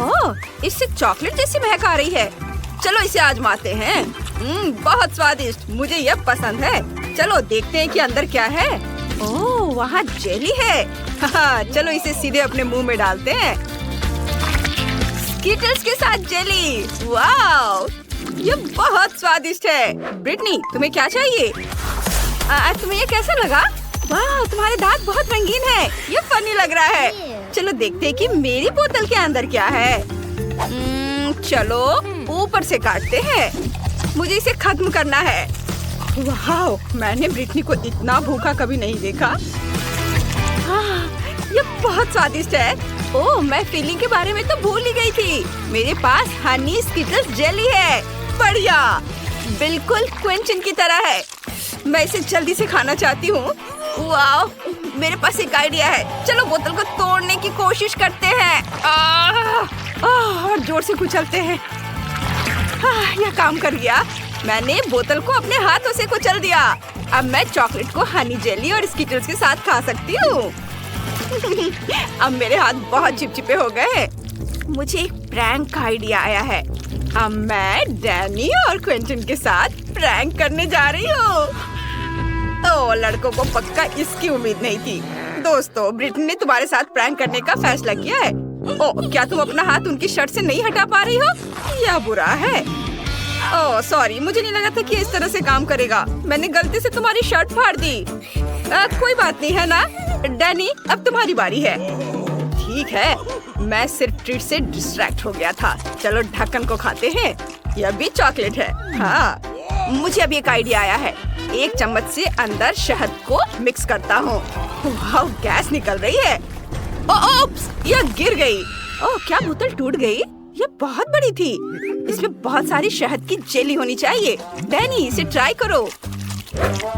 ओह, इससे चॉकलेट जैसी महक आ रही है। चलो इसे आजमाते हैं। बहुत स्वादिष्ट, मुझे यह पसंद है। चलो देखते हैं कि अंदर क्या है। ओह, वहाँ जेली है। चलो इसे सीधे अपने मुंह में डालते हैं। स्किटल्स के साथ जेली। वाओ, ये बहुत स्वादिष्ट है। ब्रिटनी, तुम्हें क्या चाहिए? तुम्हें ये कैसा लगा? वाह, तुम्हारे दांत बहुत रंगीन है। ये फनी लग रहा है। चलो देखते हैं कि मेरी बोतल के अंदर क्या है। चलो ऊपर से काटते हैं। मुझे इसे खत्म करना है। वाह, मैंने ब्रिटनी को इतना भूखा कभी नहीं देखा। ये बहुत स्वादिष्ट है। ओह, मैं फीलिंग के बारे में तो भूल ही गई थी। मेरे पास हनी स्किटल्स जेली है। बढ़िया, बिल्कुल क्विंटन की तरह है। मैं इसे जल्दी से खाना चाहती हूँ। वाह, मेरे पास एक आइडिया है। चलो बोतल को तोड़ने की कोशिश करते हैं। और जोर से कुचलते हैं। यह काम कर गया। मैंने बोतल को अपने हाथों से कुचल दिया। अब मैं चॉकलेट को हनी जेली और स्किटल्स के साथ खा सकती हूँ। अब मेरे हाथ बहुत चिपचिपे हो गए। मुझे एक प्रैंक का आइडिया आया है। अब मैं डैनी और क्विंटन के साथ प्रैंक करने जा रही हूँ। ओह, लड़कों को पक्का इसकी उम्मीद नहीं थी। दोस्तों, ब्रिटनी ने तुम्हारे साथ प्रैंक करने का फैसला किया है। ओह, क्या तुम अपना हाथ उनकी शर्ट से नहीं हटा पा रही हो? यह बुरा है। ओह सॉरी, मुझे नहीं लगा था कि इस तरह से काम करेगा। मैंने गलती से तुम्हारी शर्ट फाड़ दी। कोई बात नहीं है ना। डैनी, अब तुम्हारी बारी है। ठीक है, मैं सिर्फ ट्रीट से डिस्ट्रैक्ट हो गया था। चलो ढक्कन को खाते हैं। यह भी चॉकलेट है। हाँ, मुझे अभी एक आइडिया आया है। 1 चम्मच से अंदर शहद को मिक्स करता हूँ। वाह, गैस निकल रही है। ओप्स, यह गिर गई। ओह, क्या बोतल टूट गई? यह बहुत बड़ी थी। इसमें बहुत सारी शहद की जेली होनी चाहिए। डैनी, इसे ट्राई करो।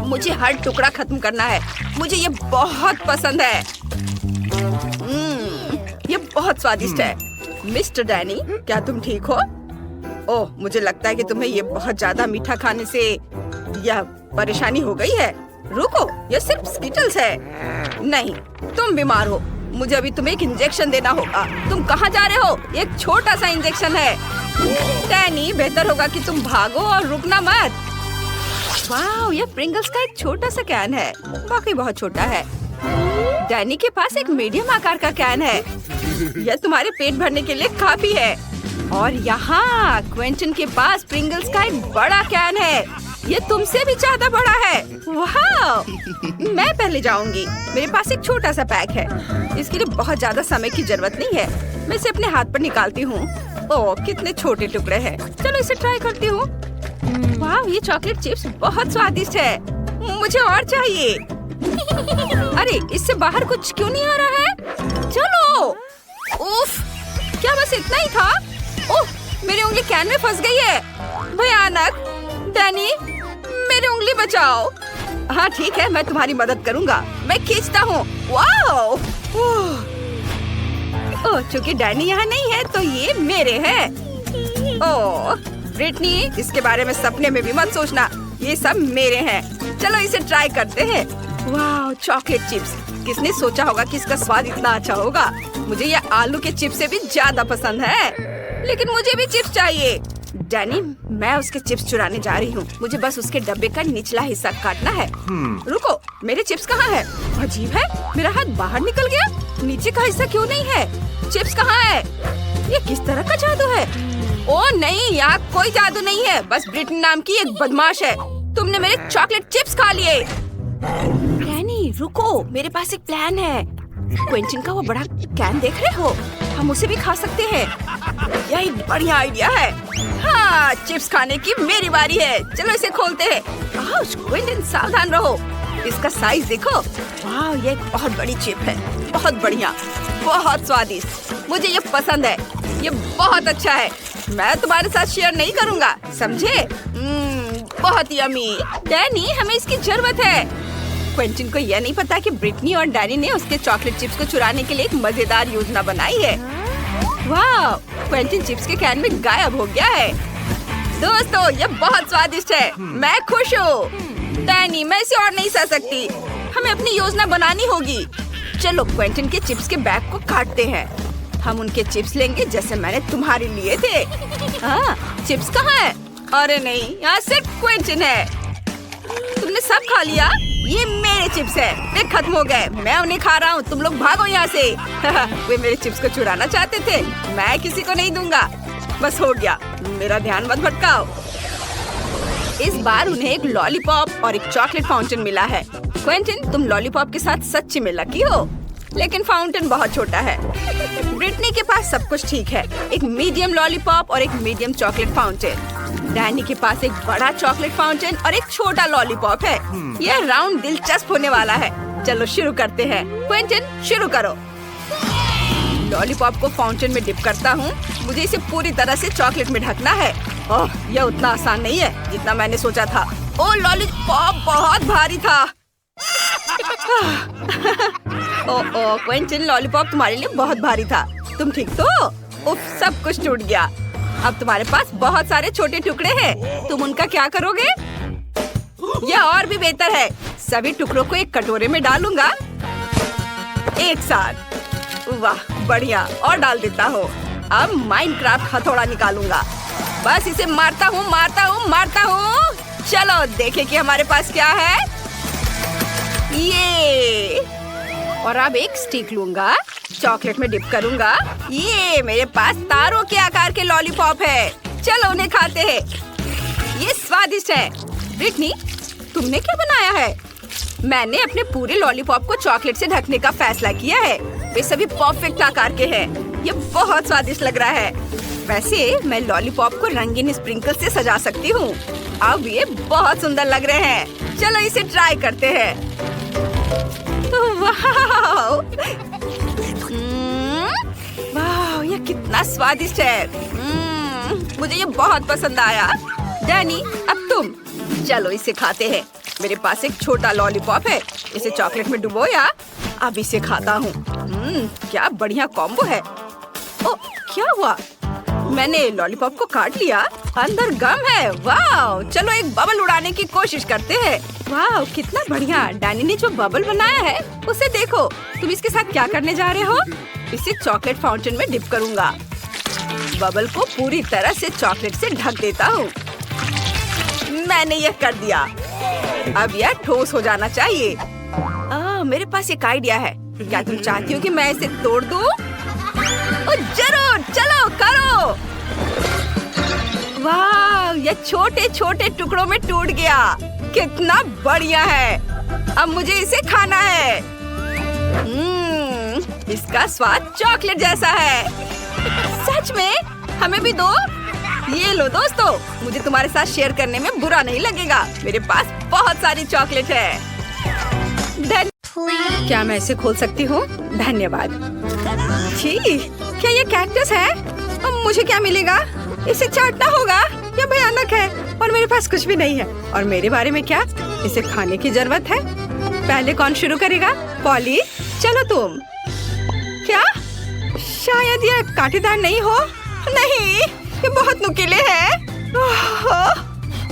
मुझे हर टुकड़ा खत्म करना है। मुझे ये बहुत पसंद है। ये बहुत स्वादिष्ट है। मिस्टर डैनी, क्या तुम ठीक हो? ओह, मुझे लगता है कि तुम्हें ये बहुत ज्यादा मीठा खाने से यह परेशानी हो गई है। रुको, यह सिर्फ स्किटल्स है। नहीं, तुम बीमार हो। मुझे अभी तुम्हें एक इंजेक्शन देना होगा। तुम कहाँ जा रहे हो? एक छोटा सा इंजेक्शन है। डैनी, बेहतर होगा कि तुम भागो और रुकना मत। वाह, ये प्रिंगल्स का एक छोटा सा कैन है, वाकई बहुत छोटा है। डैनी के पास एक मीडियम आकार का कैन है, यह तुम्हारे पेट भरने के लिए काफी है। और यहाँ क्विंटन के पास प्रिंगल्स का एक बड़ा कैन है, ये तुमसे भी ज्यादा बड़ा है। वाह, मैं पहले जाऊंगी। मेरे पास एक छोटा सा पैक है, इसके लिए बहुत ज्यादा समय की जरूरत नहीं है। मैं इसे अपने हाथ पर निकालती हूँ। ओह, कितने छोटे टुकड़े हैं। चलो इसे ट्राई करती हूँ। वाह, ये चॉकलेट चिप्स बहुत स्वादिष्ट है, मुझे और चाहिए। अरे, इससे बाहर कुछ क्यों नहीं आ रहा है? चलो। उफ, क्या बस इतना ही था? ओह, मेरी उंगली कैन में फंस गई है, भयानक। डैनी, मेरी उंगली बचाओ। हाँ ठीक है, मैं तुम्हारी मदद करूँगा, मैं खींचता हूँ। वाओ! ओह, चूंकि डैनी यहाँ नहीं है तो ये मेरे हैं। ओह, ब्रिटनी, इसके बारे में सपने में भी मत सोचना, ये सब मेरे हैं। चलो इसे ट्राई करते हैं। वाह, चॉकलेट चिप्स, किसने सोचा होगा कि इसका स्वाद इतना अच्छा होगा। मुझे ये आलू के चिप्स से भी ज्यादा पसंद है, लेकिन मुझे भी चिप्स चाहिए। डैनी, मैं उसके चिप्स चुराने जा रही हूँ, मुझे बस उसके डब्बे का निचला हिस्सा काटना है। रुको, मेरे चिप्स कहाँ है? अजीब है, मेरा हाथ बाहर निकल गया, नीचे का हिस्सा क्यों नहीं है? चिप्स कहाँ है? ये किस तरह का जादू है? ओह नहीं, यहाँ कोई जादू नहीं है, बस ब्रिटनी नाम की एक बदमाश है। तुमने मेरे चॉकलेट चिप्स खा लिए। डैनी रुको, मेरे पास एक प्लान है। क्विंटन का वो बड़ा कैन देख रहे हो? हम उसे भी खा सकते हैं। यह एक बढ़िया आइडिया है। हाँ, चिप्स खाने की मेरी बारी है। चलो इसे खोलते हैं। क्विंटन, सावधान रहो, इसका साइज देखो। वाह, ये एक बहुत बड़ी चिप है, बहुत बढ़िया, बहुत स्वादिष्ट, मुझे ये पसंद है, ये बहुत अच्छा है। मैं तुम्हारे साथ शेयर नहीं करूँगा, समझे? बहुत यम्मी। डैनी, हमें इसकी जरूरत है। क्विंटन को यह नहीं पता कि ब्रिटनी और डैनी ने उसके चॉकलेट चिप्स को चुराने के लिए एक मजेदार योजना बनाई है। वाह, क्विंटन चिप्स के कैन में गायब हो गया है। दोस्तों, ये बहुत स्वादिष्ट है, मैं खुश हूँ। डैनी, मैं इसे और नहीं सह सकती, हमें अपनी योजना बनानी होगी। चलो क्विंटन के चिप्स के बैग को काटते हैं। हम उनके चिप्स लेंगे जैसे मैंने तुम्हारे लिए थे। हाँ, चिप्स कहाँ है? अरे नहीं, यहाँ सिर्फ क्विंटन है। तुमने सब खा लिया? ये मेरे चिप्स है, वे खत्म हो गए, मैं उन्हें खा रहा हूँ, तुम लोग भागो यहाँ से। वे मेरे चिप्स को चुराना चाहते थे, मैं किसी को नहीं दूंगा। बस हो गया, मेरा ध्यान मत भटकाओ। इस बार उन्हें एक लॉलीपॉप और एक चॉकलेट फाउंटेन मिला है। क्विंटन, तुम लॉलीपॉप के साथ सच्ची में लकी हो, लेकिन फाउंटेन बहुत छोटा है। ब्रिटनी के पास सब कुछ ठीक है, एक मीडियम लॉलीपॉप और एक मीडियम चॉकलेट फाउंटेन। डैनी के पास एक बड़ा चॉकलेट फाउंटेन और एक छोटा लॉलीपॉप है। यह राउंड दिलचस्प होने वाला है। चलो शुरू करते हैं। क्विंटन, शुरू करो। लॉलीपॉप को फाउंटेन में डिप करता हूँ, मुझे इसे पूरी तरह से चॉकलेट में ढकना है। ओह, यह उतना आसान नहीं है जितना मैंने सोचा था। ओह, लॉलीपॉप बहुत भारी था। ओह क्विंटन, लॉलीपॉप तुम्हारे लिए बहुत भारी था, तुम ठीक तो? उफ, सब कुछ टूट गया। अब तुम्हारे पास बहुत सारे छोटे टुकड़े हैं, तुम उनका क्या करोगे? यह और भी बेहतर है, सभी टुकड़ों को एक कटोरे में डालूंगा एक साथ। वाह, बढ़िया, और डाल देता हूँ। अब माइनक्राफ्ट हथौड़ा निकालूंगा, बस इसे मारता हूँ, मारता हूँ, मारता हूँ। चलो देखें कि हमारे पास क्या है। ये, और अब एक स्टिक लूंगा, चॉकलेट में डिप करूंगा। ये मेरे पास तारों के आकार के लॉलीपॉप है, चलो उन्हें खाते हैं। ये स्वादिष्ट है। ब्रिटनी, तुमने क्या बनाया है? मैंने अपने पूरे लॉलीपॉप को चॉकलेट से ढकने का फैसला किया है। वे सभी परफेक्ट आकार के हैं, ये बहुत स्वादिष्ट लग रहा है। वैसे मैं लॉलीपॉप को रंगीन स्प्रिंकल से सजा सकती हूँ, अब ये बहुत सुंदर लग रहे हैं। चलो इसे ट्राई करते हैं। वाह, ये कितना स्वादिष्ट है। मुझे ये बहुत पसंद आया। डैनी, अब तुम। चलो इसे खाते हैं। मेरे पास एक छोटा लॉलीपॉप है, इसे चॉकलेट में डुबोया, अब इसे खाता हूँ। क्या बढ़िया कॉम्बो है। ओ, क्या हुआ? मैंने लॉलीपॉप को काट लिया, अंदर गम है। वाह, चलो एक बबल उड़ाने की कोशिश करते हैं। वाह, कितना बढ़िया। डैनी ने जो बबल बनाया है उसे देखो। तुम इसके साथ क्या करने जा रहे हो? इसे चॉकलेट फाउंटेन में डिप करूंगा। बबल को पूरी तरह से चॉकलेट से ढक देता हूँ। मैंने यह कर दिया। अब यह ठोस हो जाना चाहिए। मेरे पास एक आइडिया है। क्या तुम चाहती हो कि मैं इसे तोड़ दूं? जरूर, चलो करो। वाह, यह छोटे छोटे टुकड़ों में टूट गया। कितना बढ़िया है। अब मुझे इसे खाना है। इसका स्वाद चॉकलेट जैसा है। सच में? हमें भी दो। ये लो दोस्तों, मुझे तुम्हारे साथ शेयर करने में बुरा नहीं लगेगा। मेरे पास बहुत सारी चॉकलेट है। क्या मैं इसे खोल सकती हूँ? धन्यवाद। छी, क्या ये कैक्टस है? अब मुझे क्या मिलेगा? इसे चाटना होगा। यह भयानक है और मेरे पास कुछ भी नहीं है। और मेरे बारे में क्या? इसे खाने की जरूरत है। पहले कौन शुरू करेगा? पॉली, चलो तुम। क्या? शायद ये कांटेदार नहीं हो। नहीं, ये बहुत नुकीले हैं।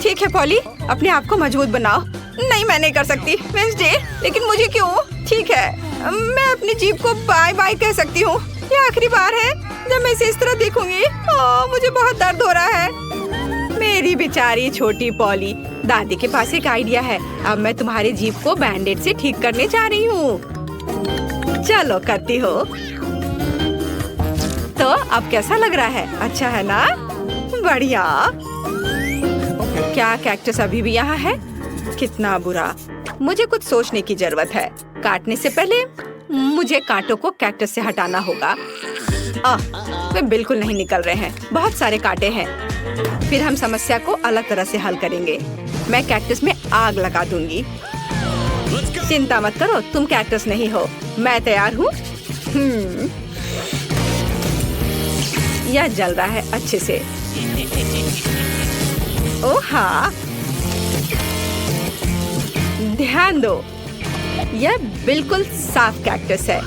ठीक है पॉली, अपने आप को मजबूत बनाओ। नहीं, मैं नहीं कर सकती वेडनेसडे, लेकिन मुझे क्यों? ठीक है, मैं अपनी जीभ को बाय बाय कह सकती हूँ। ये आखिरी बार है जब मैं इसे इस तरह देखूंगी। मुझे बहुत दर्द हो रहा है। मेरी बेचारी छोटी पॉली। दादी के पास एक आइडिया है। अब मैं तुम्हारी जीभ को बैंडेड से ठीक करने जा रही हूँ। चलो करती हो। तो अब कैसा लग रहा है? अच्छा है ना? बढ़िया। क्या कैक्टस अभी भी यहाँ है? कितना बुरा। मुझे कुछ सोचने की जरूरत है। काटने से पहले मुझे कांटों को कैक्टस से हटाना होगा। वे बिल्कुल नहीं निकल रहे हैं। बहुत सारे कांटे हैं। फिर हम समस्या को अलग तरह से हल करेंगे। मैं कैक्टस में आग लगा दूंगी। चिंता मत करो, तुम कैक्टस नहीं हो। मैं तैयार हूँ। यह जल रहा है अच्छे से। ओह हाँ, ध्यान दो, यह बिल्कुल साफ कैक्टस है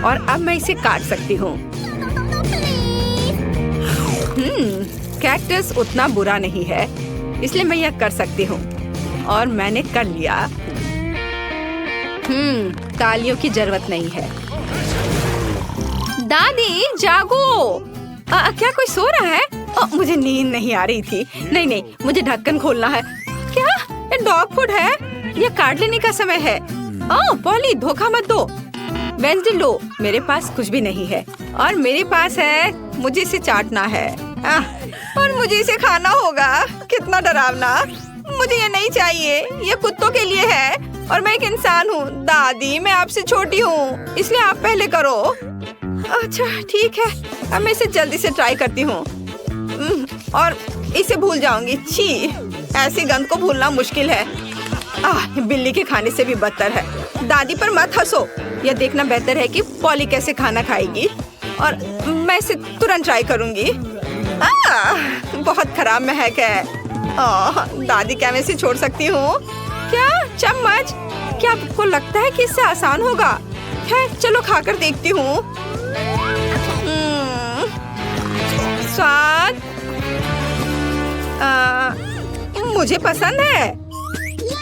और अब मैं इसे काट सकती हूँ। कैक्टस उतना बुरा नहीं है, इसलिए मैं यह कर सकती हूँ और मैंने कर लिया। तालियों की जरूरत नहीं है। दादी जागो। क्या कोई सो रहा है? मुझे नींद नहीं आ रही थी। नहीं, मुझे ढक्कन खोलना है। क्या ये डॉग फूड है? ये काट लेने का समय है। पॉली, धोखा मत दो। वेडनेसडे लो, मेरे पास कुछ भी नहीं है और मेरे पास है। मुझे इसे चाटना है और मुझे इसे खाना होगा। कितना डरावना। मुझे ये नहीं चाहिए। ये कुत्तों के लिए है और मैं एक इंसान हूँ। दादी, मैं आपसे छोटी हूँ, इसलिए आप पहले करो। अच्छा ठीक है, अब मैं इसे जल्दी से ट्राई करती हूँ और इसे भूल जाऊंगी। छी, ऐसी गंध को भूलना मुश्किल है। बिल्ली के खाने से भी बदतर है। दादी पर मत हंसो। यह देखना बेहतर है कि पॉली कैसे खाना खाएगी और मैं इसे तुरंत ट्राई करूंगी। बहुत खराब महक है। दादी, क्या मैं इसे छोड़ सकती हूँ? क्या चम्मच? क्या आपको लगता है कि इससे आसान होगा? खैर चलो खाकर देखती हूँ। स्वाद मुझे पसंद है।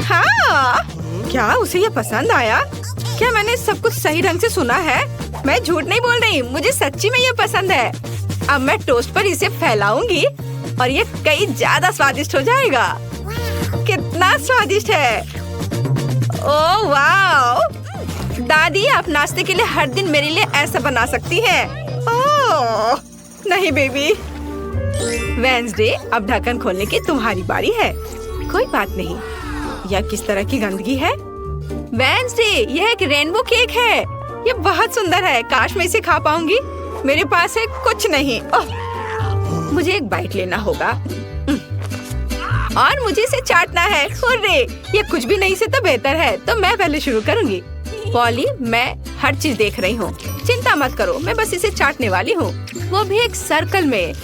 हाँ, क्या उसे ये पसंद आया? क्या मैंने सब कुछ सही ढंग से सुना है? मैं झूठ नहीं बोल रही, मुझे सच्ची में ये पसंद है। अब मैं टोस्ट पर इसे फैलाऊंगी और ये कई ज्यादा स्वादिष्ट हो जाएगा। कितना स्वादिष्ट है। ओह वाह, दादी आप नाश्ते के लिए हर दिन मेरे लिए ऐसा बना सकती हैं। ओह नहीं बेबी। वेडनेसडे, अब ढक्कन खोलने की तुम्हारी बारी है। कोई बात नहीं। यह किस तरह की गंदगी है? वेडनेसडे, यह एक रेनबो केक है। यह बहुत सुंदर है। काश मैं इसे खा पाऊंगी। मेरे पास है कुछ नहीं। मुझे एक बाइट लेना होगा और मुझे इसे चाटना है। हुर्रे, ये कुछ भी नहीं से तो बेहतर है। तो मैं पहले शुरू करूंगी। पॉली, मैं हर चीज देख रही हूँ। चिंता मत करो, मैं बस इसे चाटने वाली हूँ, वो भी एक सर्कल में।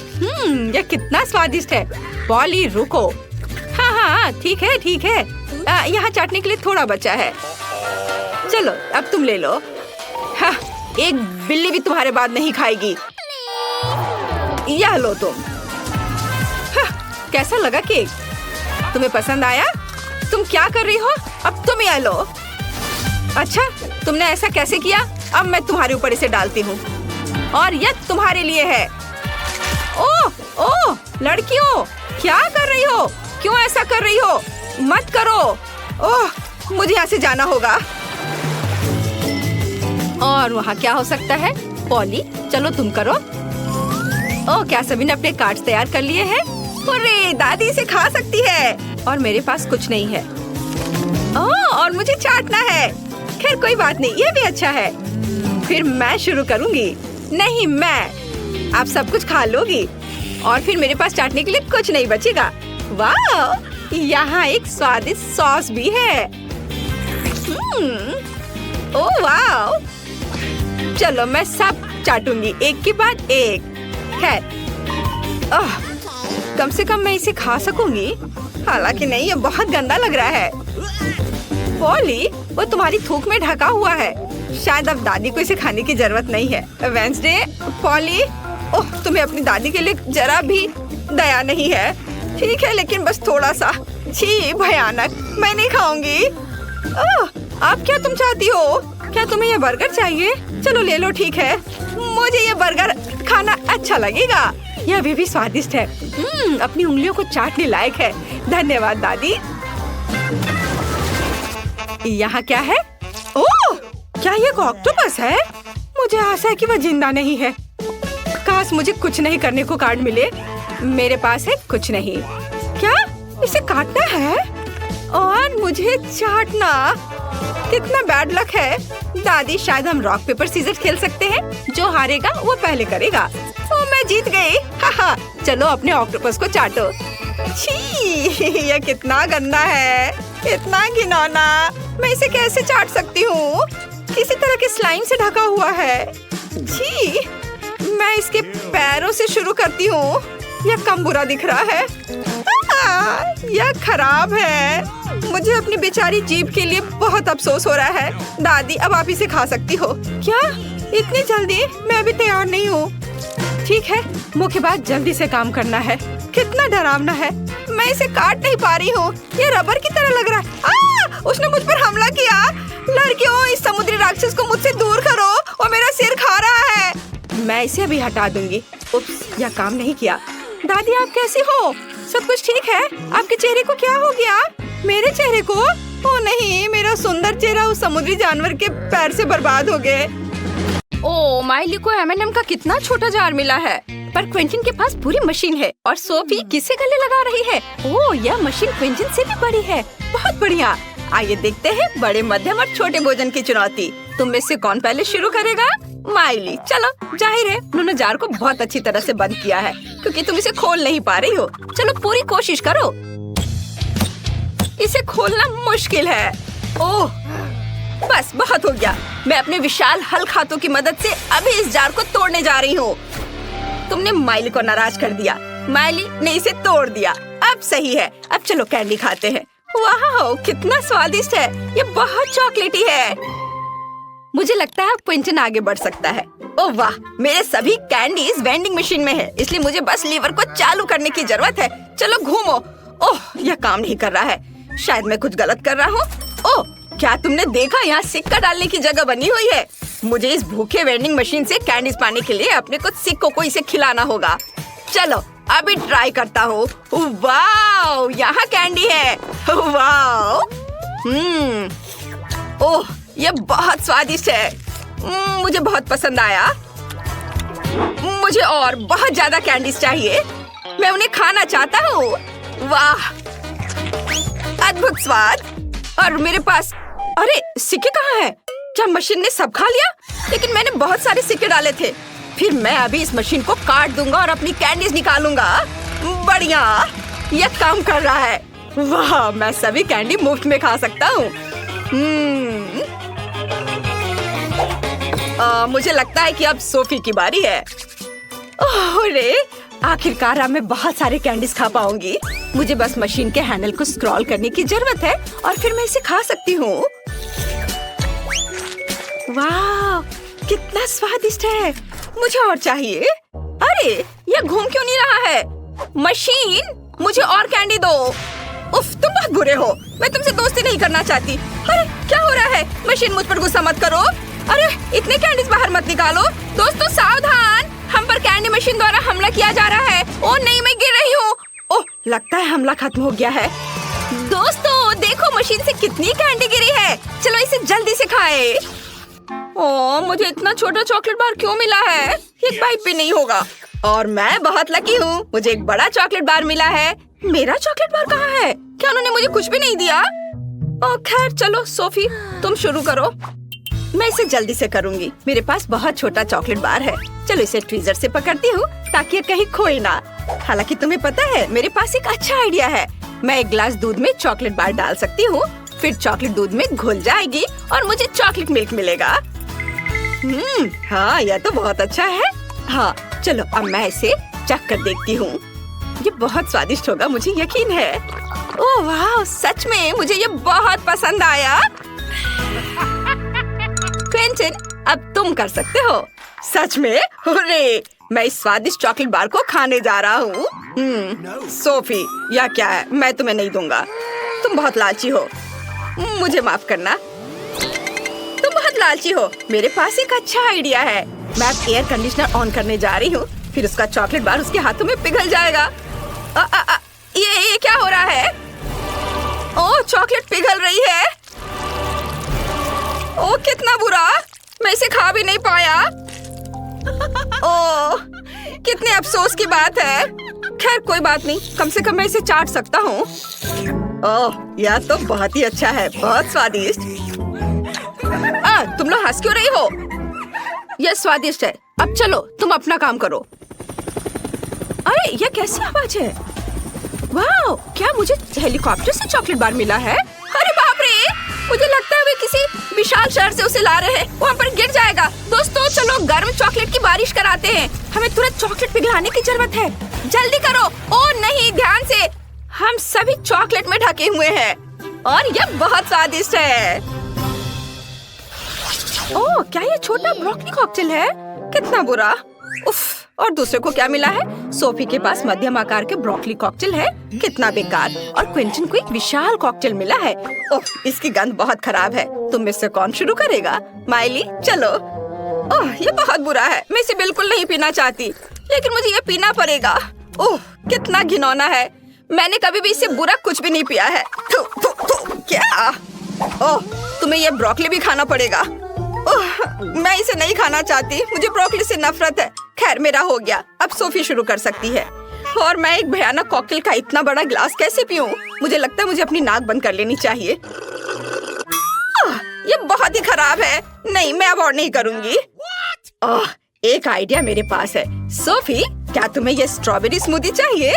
यह कितना स्वादिष्ट है। पॉली रुको। हाँ ठीक है। यहाँ चाटने के लिए थोड़ा बचा है। चलो अब तुम ले लो। हाँ, एक बिल्ली भी तुम्हारे बाद नहीं खाएगी। यह लो तुम। हाँ, कैसा लगा केक? तुम्हें पसंद आया? तुम क्या कर रही हो? अब तुम यह लो। अच्छा, तुमने ऐसा कैसे किया? अब मैं तुम्हारे ऊपर इसे डालती हूँ और यह तुम्हारे लिए है। ओह लड़कियों, क्या कर रही हो? क्यों ऐसा कर रही हो? मत करो। ओह, मुझे यहाँ से जाना होगा। और वहाँ क्या हो सकता है? पॉली, चलो तुम करो। ओह, क्या सभी ने अपने कार्ड्स तैयार कर लिए हैं? अरे, दादी इसे खा सकती है और मेरे पास कुछ नहीं है। ओह, और मुझे चाटना है। खैर कोई बात नहीं, ये भी अच्छा है। फिर मैं शुरू करूंगी। नहीं, मैं। आप सब कुछ खा लोगी और फिर मेरे पास चाटने के लिए कुछ नहीं बचेगा। वाह, यहाँ एक स्वादिष्ट सॉस भी है। ओह वाह, चलो मैं सब चाटूंगी एक के बाद एक। खैर, कम से कम मैं इसे खा सकूंगी। हालांकि नहीं, ये बहुत गंदा लग रहा है। पॉली, वो तुम्हारी थूक में ढका हुआ है। शायद अब दादी को इसे खाने की जरूरत नहीं है। वेंसडे, पॉली, ओह, तुम्हें अपनी दादी के लिए जरा भी दया नहीं है। ठीक है, लेकिन बस थोड़ा सा। छी, भयानक, मैं नहीं खाऊंगी। ओह, आप क्या तुम चाहती हो? क्या तुम्हें ये बर्गर चाहिए? चलो ले लो, ठीक है। मुझे ये बर्गर खाना अच्छा लगेगा। यह अभी भी स्वादिष्ट है। अपनी उंगलियों को चाटने लायक है। धन्यवाद दादी। यहाँ क्या है? ओह, क्या ये ऑक्टोपस है? मुझे आशा है कि वह जिंदा नहीं है। काश मुझे कुछ नहीं करने को कार्ड मिले। मेरे पास है कुछ नहीं। क्या इसे काटना है और मुझे चाटना? कितना बैड लक है। दादी, शायद हम रॉक पेपर सीजर खेल सकते हैं। जो हारेगा वो पहले करेगा। तो मैं जीत गई। हाहा, चलो अपने ऑक्टोपस को चाटो। छी, ये कितना गंदा है, इतना घिनौना। मैं इसे कैसे चाट सकती हूँ? किसी तरह के स्लाइम से ढका हुआ है। छी, मैं इसके पैरों से शुरू करती हूँ। यह कम बुरा दिख रहा है। यह खराब है। मुझे अपनी बेचारी जीभ के लिए बहुत अफसोस हो रहा है। दादी, अब आप इसे खा सकती हो। क्या इतनी जल्दी? मैं अभी तैयार नहीं हूँ। ठीक है, मुख्य बात जल्दी से काम करना है। कितना डरावना है। मैं इसे काट नहीं पा रही हूँ। ये रबर की तरह लग रहा है। उसने मुझ पर हमला किया। लड़कियों, इस समुद्री राक्षस को मुझसे दूर करो, वो मेरा सिर खा रहा है। मैं इसे अभी हटा दूंगी। उप्स, यह काम नहीं किया। दादी, आप कैसी हो? सब कुछ ठीक है? आपके चेहरे को क्या हो गया? मेरे चेहरे को? ओह नहीं, मेरा सुंदर चेहरा उस समुद्री जानवर के पैर से बर्बाद हो गए। ओह, माइली को M&M का कितना छोटा जार मिला है। पर क्विंटन के पास पूरी मशीन है और सोफी किसे गले लगा रही है? ओह, यह मशीन क्विंटन से भी बड़ी है। बहुत बढ़िया। आइए देखते हैं बड़े, मध्यम और छोटे भोजन की चुनौती। तुम में से कौन पहले शुरू करेगा? माइली, चलो। जाहिर है उन्होंने जार को बहुत अच्छी तरह से बंद किया है, क्योंकि तुम इसे खोल नहीं पा रही हो। चलो पूरी कोशिश करो। इसे खोलना मुश्किल है। ओह, बस बहुत हो गया। मैं अपने विशाल हल्क हाथों की मदद से अभी इस जार को तोड़ने जा रही हूँ। तुमने माइली को नाराज कर दिया। माइली ने इसे तोड़ दिया। अब सही है। अब चलो कैंडी खाते हैं। वाह, कितना स्वादिष्ट है। ये बहुत चॉकलेटी है। मुझे लगता है क्विंटन आगे बढ़ सकता है। ओह वाह, मेरे सभी कैंडीज वेंडिंग मशीन में है, इसलिए मुझे बस लीवर को चालू करने की जरूरत है। चलो घूमो। ओह, यह काम नहीं कर रहा है। शायद मैं कुछ गलत कर रहा हूँ। ओह, क्या तुमने देखा? यहाँ सिक्का डालने की जगह बनी हुई है। मुझे इस भूखे वेंडिंग मशीन से कैंडीज पाने के लिए अपने कुछ सिक्कों को इसे खिलाना होगा। चलो अभी ट्राई करता हूँ। वाह, यहाँ कैंडी है। वाह, ओह, ये बहुत स्वादिष्ट है। मुझे बहुत पसंद आया। मुझे और बहुत ज्यादा कैंडीज चाहिए। मैं उन्हें खाना चाहता हूँ। वाह, अद्भुत स्वाद। और मेरे पास, अरे सिक्के कहाँ हैं? क्या मशीन ने सब खा लिया? लेकिन मैंने बहुत सारे सिक्के डाले थे। फिर मैं अभी इस मशीन को काट दूंगा और अपनी कैंडीज निकालूंगा। बढ़िया, यह काम कर रहा है। वाह, मैं सभी कैंडी मुफ्त में खा सकता हूँ। मुझे लगता है कि अब सोफी की बारी है। अरे, आखिरकार अब मैं बहुत सारे कैंडीज खा पाऊंगी। मुझे बस मशीन के हैंडल को स्क्रॉल करने की जरूरत है और फिर मैं इसे खा सकती हूँ। वाह, कितना स्वादिष्ट है। मुझे और चाहिए। अरे, यह घूम क्यों नहीं रहा है? मशीन, मुझे और कैंडी दो। उफ, तुम बहुत बुरे हो। मैं तुमसे दोस्ती नहीं करना चाहती। अरे, क्या हो रहा है? मशीन, मुझ पर गुस्सा मत करो। अरे, इतने कैंडीज बाहर मत निकालो। दोस्तों सावधान, हम पर कैंडी मशीन द्वारा हमला किया जा रहा है। ओह नहीं, मैं गिर रही हूँ। ओह, लगता है हमला खत्म हो गया है। दोस्तों देखो मशीन से कितनी कैंडी गिरी है। चलो इसे जल्दी से खाएं। ओह, मुझे इतना छोटा चॉकलेट बार क्यों मिला है? एक बाइट भी नहीं होगा। और मैं बहुत लकी हूँ, मुझे एक बड़ा चॉकलेट बार मिला है। मेरा चॉकलेट बार कहाँ है? क्या उन्होंने मुझे कुछ भी नहीं दिया? ओह खैर चलो सोफी, तुम शुरू करो। मैं इसे जल्दी से करूँगी। मेरे पास बहुत छोटा चॉकलेट बार है। चलो इसे ट्वीजर से पकड़ती हूँ ताकि ये कहीं खोए ना। हालांकि तुम्हें पता है मेरे पास एक अच्छा आइडिया है। मैं एक ग्लास दूध में चॉकलेट बार डाल सकती हूँ, फिर चॉकलेट दूध में घुल जाएगी और मुझे चॉकलेट मिल्क मिलेगा। हाँ यह तो बहुत अच्छा है। हाँ चलो अब मैं इसे चख कर देखती हूँ। ये बहुत स्वादिष्ट होगा, मुझे यकीन है। ओह वाह, सच में मुझे ये बहुत पसंद आया। क्विंटन, अब तुम कर सकते हो। सच में? हुर्रे! मैं इस स्वादिष्ट चॉकलेट बार को खाने जा रहा हूँ। सोफी, यह क्या है? मैं तुम्हें नहीं दूंगा। तुम बहुत लालची हो। मुझे माफ करना। तुम बहुत लालची हो। मेरे पास एक अच्छा आइडिया है। मैं अब एयर कंडीशनर ऑन करने जा रही हूँ, फिर उसका चॉकलेट बार उसके हाथों में पिघल जाएगा। ये क्या हो रहा है? ओह, चॉकलेट पिघल रही है। ओह कितना बुरा, मैं इसे खा भी नहीं पाया। ओह कितने अफसोस की बात है। खैर कोई बात नहीं, कम से कम मैं इसे चाट सकता हूँ। ओह यह तो बहुत ही अच्छा है, बहुत स्वादिष्ट। तुम लोग हंस क्यों रही हो? यह स्वादिष्ट है। अब चलो तुम अपना काम करो। अरे यह कैसी आवाज है? वाह, क्या मुझे हेलीकॉप्टर से चॉकलेट बार मिला है? अरे बाप रे, मुझे लगता है वे किसी विशाल शहर से उसे ला रहे हैं। वहाँ पर गिर जाएगा। दोस्तों चलो गर्म चॉकलेट की बारिश कराते हैं। हमें तुरंत चॉकलेट पिघलाने की जरूरत है। जल्दी करो। ओह नहीं, ध्यान से। हम सभी चॉकलेट में ढके हुए हैं और यह बहुत स्वादिष्ट है। ओह क्या ये छोटा ब्रोकली कॉकटेल है? कितना बुरा। उफ, और दूसरे को क्या मिला है? सोफी के पास मध्यम आकार के ब्रोकली कॉकटेल है। कितना बेकार। और क्विंटन को एक विशाल कॉकटेल मिला है। ओह इसकी गंध बहुत खराब है। तुम में से कौन शुरू करेगा? माइली चलो। ओह ये बहुत बुरा है, मैं इसे बिल्कुल नहीं पीना चाहती, लेकिन मुझे ये पीना पड़ेगा। ओह कितना घिनौना है। मैंने कभी भी इससे बुरा कुछ भी नहीं पिया है। थू, थू, थू, क्या? ओह तुम्हें ये ब्रोकली भी खाना पड़ेगा। मैं इसे नहीं खाना चाहती, मुझे ब्रोकली से नफरत है। खैर मेरा हो गया, अब सोफी शुरू कर सकती है। और मैं एक भयानक कॉकटेल का इतना बड़ा ग्लास कैसे पीऊं? मुझे लगता है मुझे अपनी नाक बंद कर लेनी चाहिए। ये बहुत ही खराब है। नहीं, मैं अब और नहीं करूंगी। एक आइडिया मेरे पास है। सोफी, क्या तुम्हें ये स्ट्रॉबेरी स्मूदी चाहिए?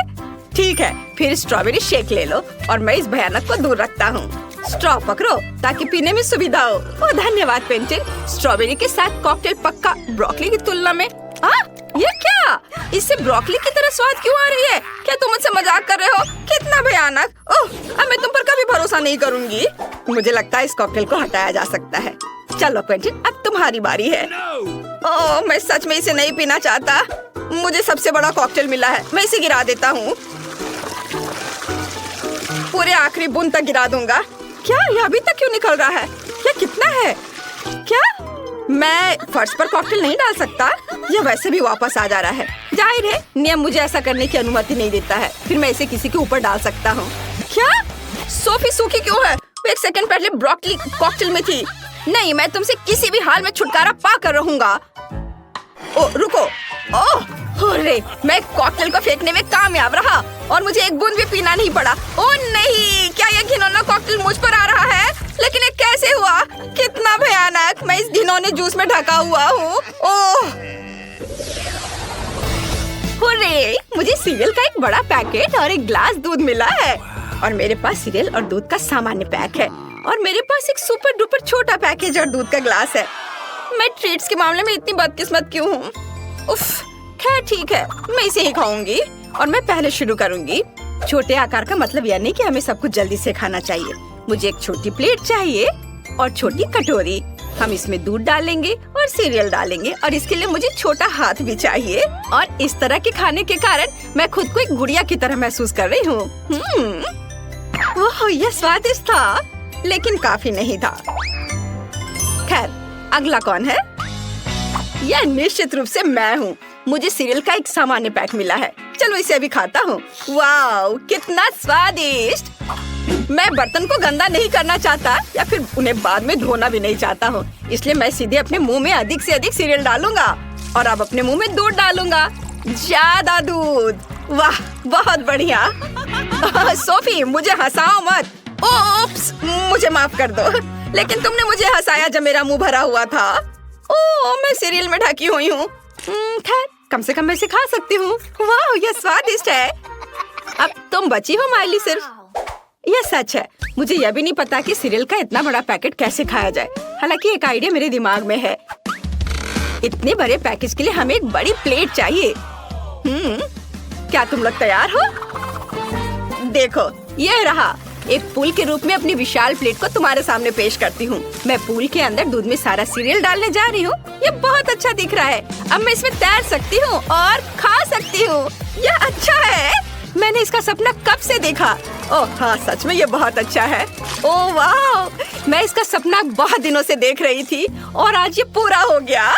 ठीक है, फिर स्ट्रॉबेरी शेक ले लो और मैं इस भयानक को दूर रखता हूँ। स्ट्रॉ पकड़ो ताकि पीने में सुविधा हो। ओह धन्यवाद पेंटिन। स्ट्रॉबेरी के साथ कॉकटेल पक्का ब्रोकली की तुलना में। ये क्या? इससे ब्रोकली की तरह स्वाद क्यों आ रही है? क्या तुम मुझसे मजाक कर रहे हो? कितना भयानक। ओह अब मैं तुम पर कभी भरोसा नहीं करूंगी। मुझे लगता है इस कॉकटेल को हटाया जा सकता है। चलो पेंटिन, अब तुम्हारी बारी है। ओह मैं सच में इसे नहीं पीना चाहता। मुझे सबसे बड़ा कॉकटेल मिला है, मैं इसे गिरा देता हूँ। पूरे आखिरी बूंद तक गिरा दूंगा। क्या ये अभी तक क्यों निकल रहा है? क्या कितना है? क्या मैं फर्श पर कॉकटेल नहीं डाल सकता? यह वैसे भी वापस आ जा रहा है। जाहिर है नियम मुझे ऐसा करने की अनुमति नहीं देता है। फिर मैं इसे किसी के ऊपर डाल सकता हूँ। क्या सोफी सूखी क्यों है? वो एक सेकंड पहले ब्रोकली कॉकटेल में थी। नहीं, मैं तुमसे किसी भी हाल में छुटकारा पा कर रहूंगा। ओ रुको। ओह हुर्रे, मैं कॉकटेल को फेंकने में कामयाब रहा और मुझे एक बूंद भी पीना नहीं पड़ा। ओह नहीं, क्या यह घिनौना कॉकटेल मुझ पर आ रहा है? लेकिन ये कैसे हुआ? कितना भयानक। मैं इस घिनौने जूस में ढका हुआ हूँ। ओह हुर्रे, मुझे सीरियल का एक बड़ा पैकेट और एक ग्लास दूध मिला है। और मेरे पास सीरियल और दूध का सामान्य पैक है और मेरे पास एक सुपर डुपर छोटा पैकेज और दूध का ग्लास है। मैं ट्रीट्स के मामले में इतनी बदकिस्मत क्यों हूँ? उफ, खैर ठीक है, मैं इसे ही खाऊंगी और मैं पहले शुरू करूंगी। छोटे आकार का मतलब यह नहीं कि हमें सब कुछ जल्दी से खाना चाहिए। मुझे एक छोटी प्लेट चाहिए और छोटी कटोरी। हम इसमें दूध डालेंगे और सीरियल डालेंगे और इसके लिए मुझे छोटा हाथ भी चाहिए। और इस तरह के खाने के कारण मैं खुद को एक गुड़िया की तरह महसूस कर रही हूँ। ओह यह स्वादिष्ट था, लेकिन काफी नहीं था। खैर अगला कौन है? यह निश्चित रूप से मैं हूँ। मुझे सीरियल का एक सामान्य पैक मिला है। चलो इसे अभी खाता हूँ। वाओ कितना स्वादिष्ट। मैं बर्तन को गंदा नहीं करना चाहता या फिर उन्हें बाद में धोना भी नहीं चाहता हूँ, इसलिए मैं सीधे अपने मुंह में अधिक से अधिक सीरियल डालूंगा और अब अपने मुंह में दूध डालूंगा। ज्यादा दूध। वाह, बहुत बढ़िया। सोफी, मुझे हंसाओ मत। ओप्स, मुझे माफ कर दो, लेकिन तुमने मुझे हंसाया जब मेरा मुंह भरा हुआ था। ओह, मैं सीरियल में ढकी हुई हूँ। खैर, कम से कम मैं इसे खा सकती हूँ। वाह, यह स्वादिष्ट है। अब तुम बची हो माइली सिर्फ। यह सच है, मुझे यह भी नहीं पता कि सीरियल का इतना बड़ा पैकेट कैसे खाया जाए। हालांकि एक आइडिया मेरे दिमाग में है। इतने बड़े पैकेज के लिए हमें एक बड़ी प्लेट चाहिए। क्या तुम लोग तैयार हो? देखो, यह रहा। एक पूल के रूप में अपनी विशाल प्लेट को तुम्हारे सामने पेश करती हूँ। मैं पूल के अंदर दूध में सारा सीरियल डालने जा रही हूँ। ये बहुत अच्छा दिख रहा है। अब मैं इसमें तैर सकती हूँ और खा सकती हूँ। यह अच्छा है। मैंने इसका सपना कब से देखा। ओह हाँ, सच में ये बहुत अच्छा है। ओह वाह, मैं इसका सपना बहुत दिनों से देख रही थी और आज ये पूरा हो गया।